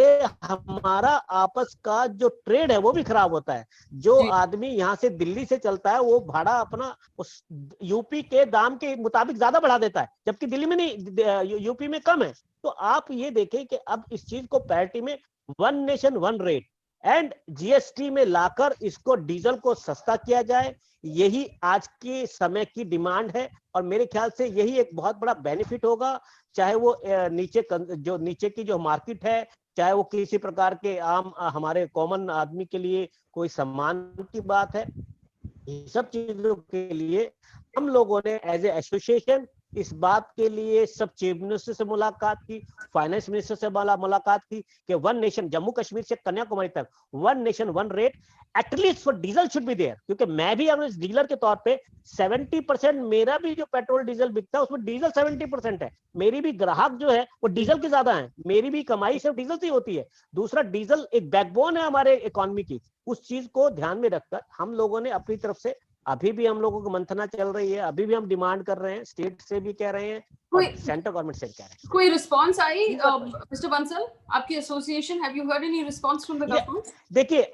हमारा आपस का जो ट्रेड है वो भी खराब होता है। जो आदमी यहाँ से दिल्ली से चलता है वो भाड़ा अपना उस यूपी के दाम के मुताबिक ज्यादा बढ़ा देता है, जबकि दिल्ली में नहीं, यूपी में कम है। तो आप ये देखें कि अब इस चीज को पैरिटी में one nation one rate and GST में लाकर इसको डीजल को सस्ता किया जाए, यही आज के समय की डिमांड है। और मेरे ख्याल से यही एक बहुत बड़ा बेनिफिट होगा, चाहे वो नीचे की जो मार्केट है, चाहे वो किसी प्रकार के आम हमारे कॉमन आदमी के लिए कोई सम्मान की बात है। इन सब चीजों के लिए हम लोगों ने एज ए एसोसिएशन इस बात के लिए सब चीफ मिनिस्टर से मुलाकात की, फाइनेंस मिनिस्टर से मुलाकात की कि वन नेशन, जम्मू कश्मीर से कन्याकुमारी तक one nation one rate at least for diesel should be there. क्योंकि मैं भी अपने डीलर के तौर पे 70% मेरा भी जो पेट्रोल डीजल बिकता है उसमें डीजल 70% है। मेरी भी ग्राहक जो है वो डीजल के ज्यादा है, मेरी भी कमाई सिर्फ डीजल से होती है। दूसरा, डीजल एक बैकबोन है हमारे इकोनॉमी की। उस चीज को ध्यान में रखकर हम लोगों ने अपनी तरफ से, अभी भी हम लोगों को मंथना चल रही है, अभी भी हम डिमांड कर रहे हैं, स्टेट से भी कह रहे हैं और सेंट्रल गवर्नमेंट से भी कह रहे हैं। कोई रिस्पांस आई मिस्टर बंसल, आपकी association, have you heard any response from the government? देखिए,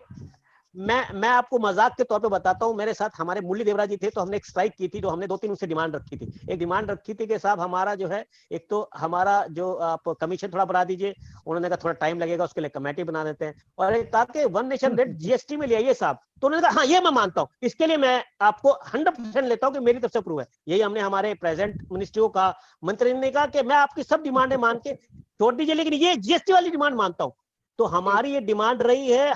मैं आपको मजाक के तौर पे बताता हूं, मेरे साथ हमारे मुरली देवरा जी थे, तो हमने एक स्ट्राइक की थी, जो हमने 2-3 उनसे डिमांड रखी थी। एक डिमांड रखी थी कि साहब हमारा जो है, एक तो हमारा जो आप कमीशन थोड़ा बढ़ा दीजिए, उन्होंने कहा थोड़ा टाइम लगेगा, उसके लिए कमेटी बना देते हैं, और एक कहा कि वन नेशन रेट जीएसटी में ले आइए साहब। तो उन्होंने कहा हाँ ये मैं मानता हूँ, इसके लिए मैं आपको 100% लेता हूँ कि मेरी तरफ से अप्रूव है। यही हमने हमारे प्रेजेंट मिनिस्ट्री को कहा, मंत्री ने कहा कि मैं आपकी सब डिमांडें मान के छोड़ दीजिए, लेकिन ये जीएसटी वाली डिमांड मानता हूँ। तो हमारी ये डिमांड रही है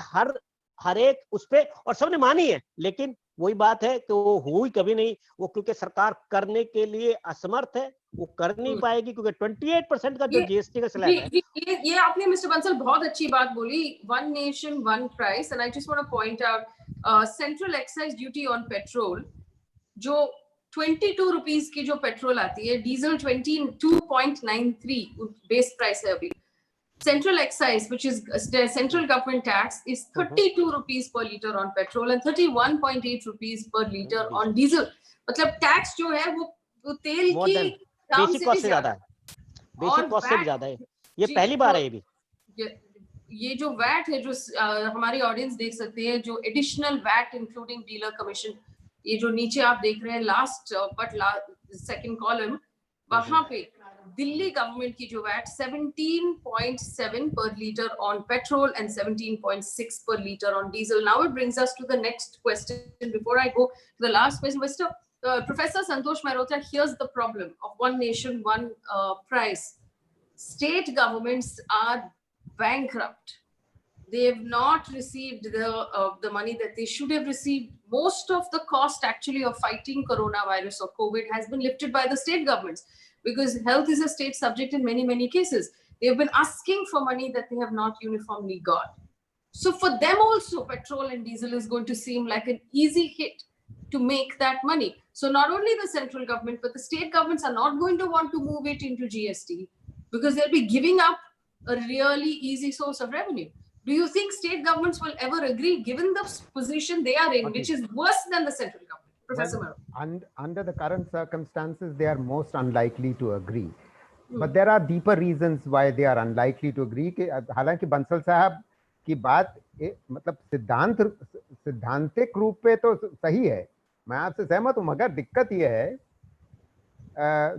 हर एक उस पे, और सबने मानी है। लेकिन वही बात है कि वो हुई कभी नहीं, वो क्योंकि सरकार करने के लिए असमर्थ है, वो कर नहीं पाएगी, क्योंकि 28% का जो जीएसटी का स्लैब है। ये आपने मिस्टर बंसल बहुत अच्छी बात बोली, one nation one price. And I just want two point out central excise duty on petrol, जो 22 रुपीस की जो पेट्रोल आती है, डीजल 22.93 बेस प्राइस है अभी। Central excise, which is the central government tax, is 32 rupees per liter on petrol and 31.8 rupees per liter on diesel. मतलब tax जो है वो तेल की बेसिक कॉस्ट से ज्यादा है, बेसिक कॉस्ट से भी ज्यादा है। ये पहली बार है। ये जो वैट है, जो हमारी ऑडियंस देख सकते हैं, जो additional VAT including dealer commission, ये जो नीचे आप देख रहे हैं लास्ट सेकंड कॉलम, वहां पे दिल्ली गवर्नमेंट की जो VAT 17.7 per liter on petrol and 17.6 per liter on diesel. Now it brings us to the next question. Before I go to the last question, Professor Santosh Mehrotra, here's the problem of one nation, one price. State governments are bankrupt. They have not received the money that they should have received. Most of the cost actually of fighting coronavirus or COVID has been lifted by the state governments, because health is a state subject in many cases. They've been asking for money that they have not uniformly got. So for them also, petrol and diesel is going to seem like an easy hit to make that money. So not only the central government, but the state governments are not going to want to move it into GST because they'll be giving up a really easy source of revenue. Do you think state governments will ever agree, given the position they are in, which is worse than the central government? Professor Mehrotra. Under the current circumstances, they are most unlikely to agree. But there are deeper reasons why they are unlikely to agree. कि हालांकि बंसल साहब की बात मतलब सिद्धांतिक रूप पे तो सही है, मैं आपसे सहमत हूं, मगर दिक्कत यह है,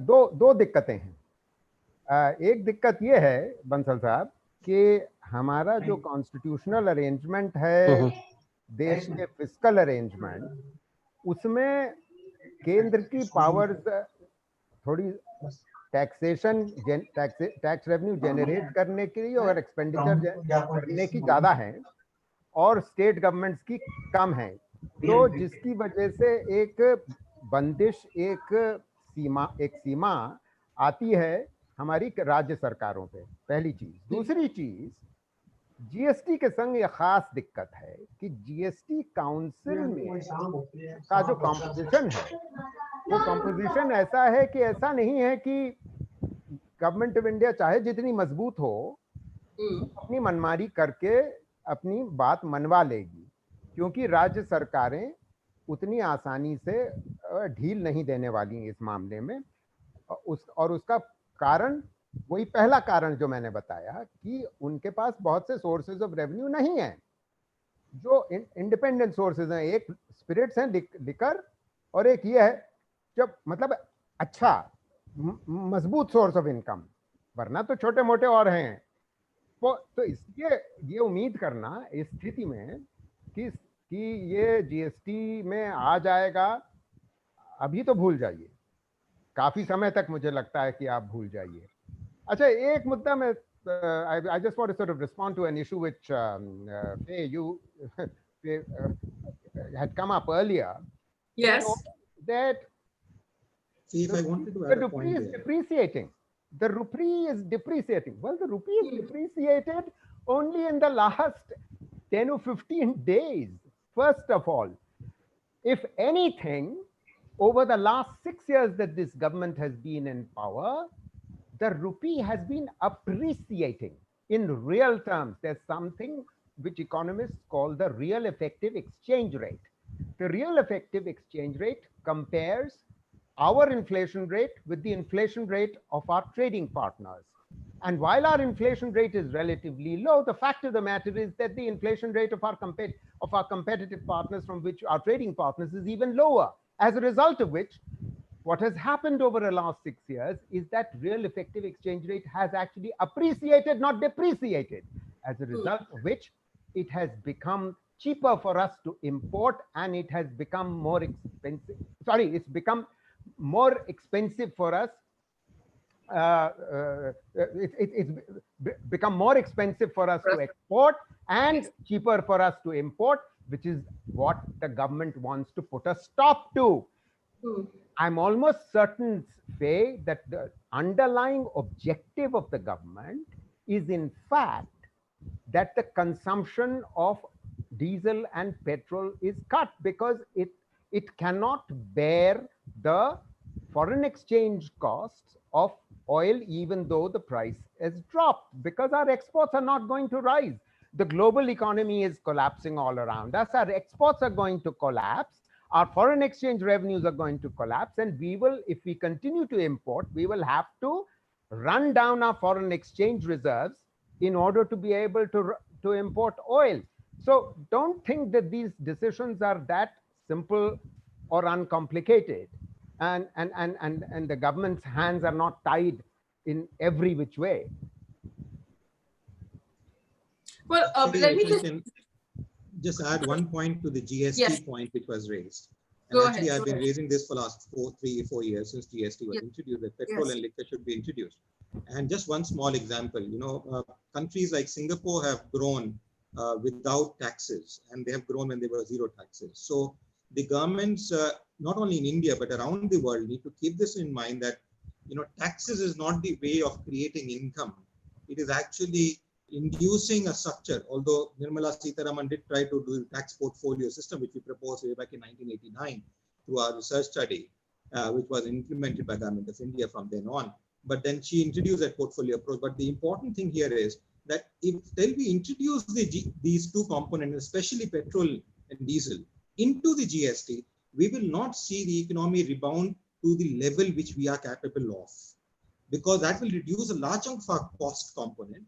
दो दिक्कतें हैं। एक दिक्कत यह है बंसल साहब कि हमारा जो कॉन्स्टिट्यूशनल अरेंजमेंट है, देश के फिस्कल अरेंजमेंट, उसमें केंद्र की पावर्स थोड़ी टैक्सेशन टैक्स रेवेन्यू जनरेट करने के लिए और एक्सपेंडिचर करने की ज्यादा है और स्टेट गवर्नमेंट्स की कम है, तो जिसकी वजह से एक बंदिश, एक सीमा आती है हमारी राज्य सरकारों पे, पहली चीज। दूसरी चीज, जीएसटी के संग ये खास दिक्कत है कि जीएसटी काउंसिल में का जो कॉम्पोजिशन है, वो कॉम्पोजिशन ऐसा है कि ऐसा नहीं है कि गवर्नमेंट ऑफ इंडिया चाहे जितनी मजबूत हो अपनी मनमानी करके अपनी बात मनवा लेगी, क्योंकि राज्य सरकारें उतनी आसानी से ढील नहीं देने वाली इस मामले में। और उसका कारण वही पहला कारण जो मैंने बताया कि उनके पास बहुत से सोर्सेज ऑफ रेवेन्यू नहीं है, जो इंडिपेंडेंट सोर्सेज हैं। एक स्पिरिट्स हैं, लिकर, और एक ये है जब मतलब अच्छा मजबूत सोर्स ऑफ इनकम, वरना तो छोटे मोटे और हैं। तो इसलिए ये उम्मीद करना इस स्थिति में कि ये जीएसटी में आ जाएगा, अभी तो भूल जाइए, काफी समय तक मुझे लगता है कि आप भूल जाइए। अच्छा, एक मुद्दा में I just want to sort of respond to an issue which Faye, you had come up earlier. Yes. That See, if I wanted to add a point there. Depreciating. The rupee is depreciating. Well, the rupee is depreciated only in the last 10 or 15 days. First of all, if anything, over the last 6 years that this government has been in power, the rupee has been appreciating in real terms. There's something which economists call the real effective exchange rate. The real effective exchange rate compares our inflation rate with the inflation rate of our trading partners. And while our inflation rate is relatively low, the fact of the matter is that the inflation rate of our competitive partners, from which our trading partners, is even lower. As a result of which, what has happened over the last 6 years is that real effective exchange rate has actually appreciated, not depreciated. As a result of which, it has become cheaper for us to import, and it has become more expensive. Sorry, it's become more expensive for us. It's become more expensive for us to export and cheaper for us to import, which is what the government wants to put a stop to. I'm almost certain, Faye, that the underlying objective of the government is in fact that the consumption of diesel and petrol is cut because it cannot bear the foreign exchange costs of oil, even though the price has dropped, because our exports are not going to rise. The global economy is collapsing all around us. Our exports are going to collapse. Our foreign exchange revenues are going to collapse, and we will, if we continue to import, we will have to run down our foreign exchange reserves in order to be able to import oil. So don't think that these decisions are that simple or uncomplicated, and the government's hands are not tied in every which way. Well, let me just add one point to the GST point which was raised. And Go actually, ahead, I've been raising this for last 3 or 4 years since GST was introduced, that petrol and liquor should be introduced. And just one small example, you know, countries like Singapore have grown without taxes, and they have grown when there were zero taxes. So the governments, not only in India, but around the world, need to keep this in mind that, you know, taxes is not the way of creating income. it is actually inducing a structure, although Nirmala Sitharaman did try to do a tax portfolio system, which we proposed way back in 1989 through our research study, which was implemented by Government of India from then on. But then she introduced that portfolio approach. But the important thing here is that if then we introduce these two components, especially petrol and diesel, into the GST, we will not see the economy rebound to the level which we are capable of, because that will reduce a large chunk of our cost component,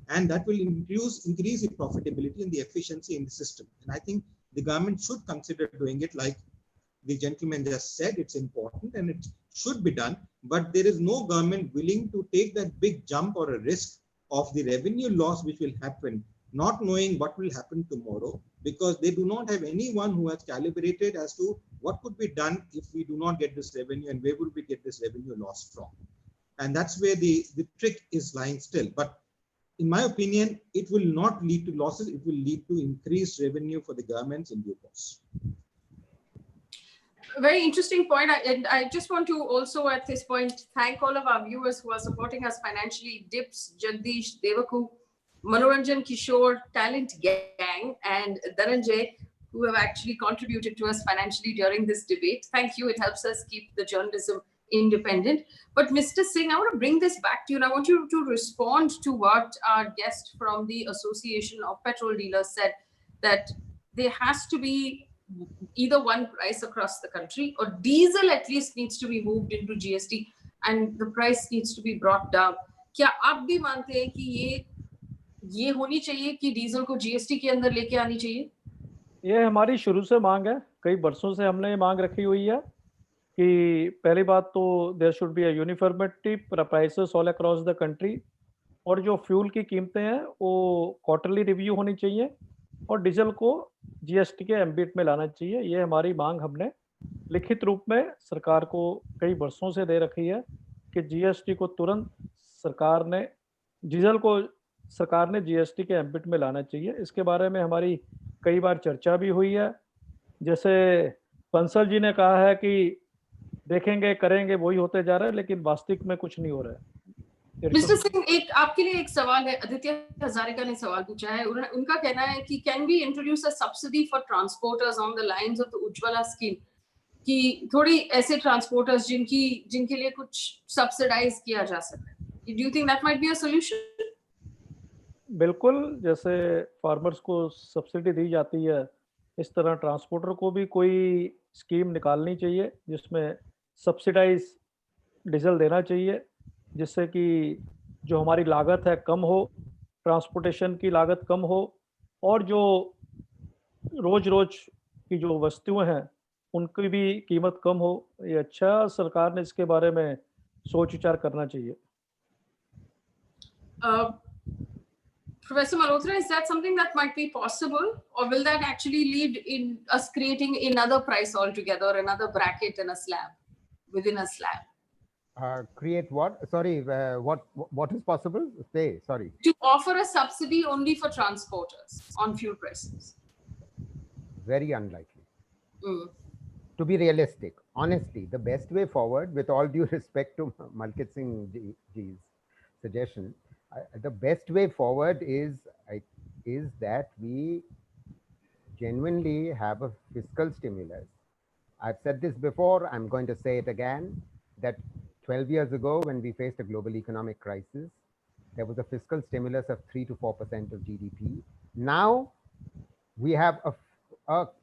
and that will increase the profitability and the efficiency in the system. And I think the government should consider doing it. Like the gentleman just said, it's important and it should be done, but there is no government willing to take that big jump or a risk of the revenue loss which will happen, not knowing what will happen tomorrow, because they do not have anyone who has calibrated as to what could be done if we do not get this revenue and where would we get this revenue loss from. And that's where the trick is lying still. But in my opinion, it will not lead to losses. It will lead to increased revenue for the governments in due course. Very interesting point. I just want to also at this point thank all of our viewers who are supporting us financially. Dips, Jagdish, Devaku, Manoranjan Kishore, Talent Gang, and Dhananjay, who have actually contributed to us financially during this debate. Thank you. It helps us keep the journalism independent. But Mr. Singh, I want to bring this back to you, and I want you to respond to what our guest from the Association of Petrol Dealers said, that there has to be either one price across the country, or diesel at least needs to be moved into GST and the price needs to be brought down. क्या आप भी मानते हैं कि ये होनी चाहिए कि डीजल को जीएसटी के अंदर लेके आनी चाहिए? ये हमारी शुरू से मांग है, कई बरसों से हमने ये मांग रखी हुई है कि पहली बात तो there should be a uniformity prices all across the country, और जो फ्यूल की कीमतें हैं वो क्वार्टरली रिव्यू होनी चाहिए और डीजल को जीएसटी के एम्बिट में लाना चाहिए। ये हमारी मांग हमने लिखित रूप में सरकार को कई वर्षों से दे रखी है कि जीएसटी को तुरंत डीजल को सरकार ने जीएसटी के एम्बिट में लाना चाहिए। इसके बारे में हमारी कई बार चर्चा भी हुई है। जैसे बंसल जी ने कहा है कि देखेंगे करेंगे, वही होते जा रहा है, लेकिन वास्तविक में कुछ नहीं हो रहा है। मिस्टर सिंह, एक आपके लिए एक सवाल है। आदित्य हजारिका ने सवाल पूछा है। उनका कहना है कि can we introduce a subsidy for transporters on the lines of the Ujjwala scheme, कि थोड़ी ऐसे ट्रांसपोर्टर्स जिनके लिए कुछ सब्सिडाइज किया जा सके। Do you think that might be a solution? बिल्कुल, जैसे फार्मर्स को सब्सिडी दी जाती है, इस तरह ट्रांसपोर्टर को भी कोई स्कीम निकालनी चाहिए जिसमें सब्सिडाइज डीजल देना चाहिए, जिससे कि जो हमारी लागत है कम हो, ट्रांसपोर्टेशन की लागत कम हो, और जो रोज की जो वस्तुएं हैं उनकी भी कीमत कम हो। ये अच्छा, सरकार ने इसके बारे में सोच विचार करना चाहिए। Professor Mehrotra, is that something that might be possible, or will that actually lead in us creating another price altogether, another bracket and a slab within a slab? Create what? Sorry, what is possible? Say, sorry. To offer a subsidy only for transporters on fuel prices. Very unlikely. To be realistic, honestly, the best way forward, with all due respect to Malkit Singh ji's suggestion, the best way forward is that we genuinely have a fiscal stimulus. I've said this before, I'm going to say it again, that 12 years ago, when we faced a global economic crisis, there was a fiscal stimulus of 3 to 4% of GDP. Now we have a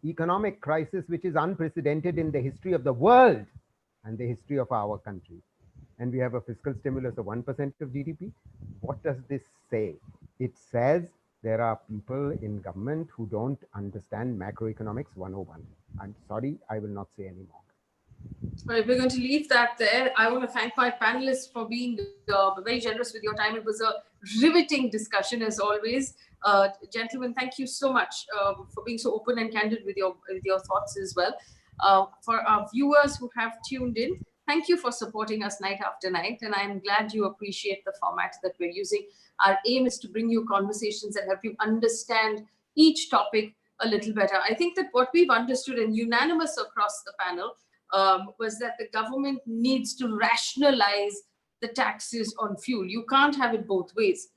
economic crisis which is unprecedented in the history of the world and the history of our country. And we have a fiscal stimulus of 1% of GDP. What does this say? It says there are people in government who don't understand macroeconomics 101. I'm sorry, I will not say any more. Right, we're going to leave that there. I want to thank my panelists for being very generous with your time. It was a riveting discussion as always. Gentlemen, thank you so much for being so open and candid with your thoughts as well. For our viewers who have tuned in, thank you for supporting us night after night, and I'm glad you appreciate the format that we're using. Our aim is to bring you conversations that help you understand each topic a little better. I think that what we've understood, and unanimous across the panel, was that the government needs to rationalize the taxes on fuel. You can't have it both ways.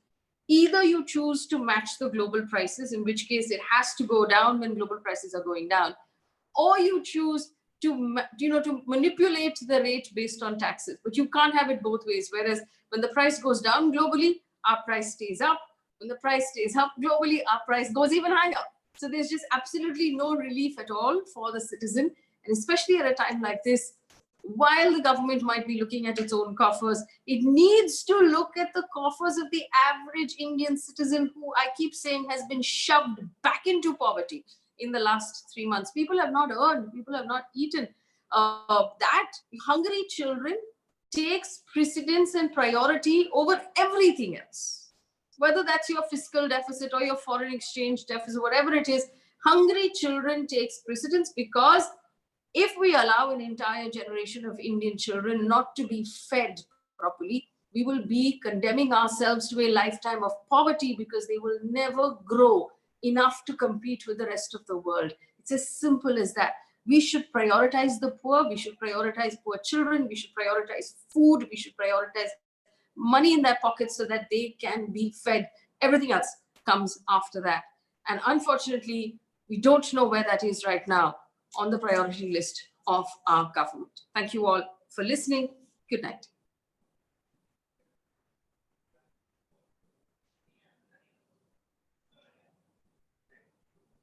Either you choose to match the global prices, in which case it has to go down when global prices are going down, or you choose to, to manipulate the rate based on taxes. But you can't have it both ways. Whereas when the price goes down globally, our price stays up. When the price stays up globally, our price goes even higher. So there's just absolutely no relief at all for the citizen. And especially at a time like this, while the government might be looking at its own coffers, it needs to look at the coffers of the average Indian citizen, who I keep saying has been shoved back into poverty in the last 3 months. People have not earned, people have not eaten. That hungry children takes precedence and priority over everything else. Whether that's your fiscal deficit or your foreign exchange deficit, whatever it is, hungry children takes precedence, because if we allow an entire generation of Indian children not to be fed properly, we will be condemning ourselves to a lifetime of poverty, because they will never grow enough to compete with the rest of the world. It's as simple as that. We should prioritize the poor. We should prioritize poor children. We should prioritize food. We should prioritize money in their pockets so that they can be fed. Everything else comes after that. And unfortunately, we don't know where that is right now on the priority list of our government. Thank you all for listening. Good night.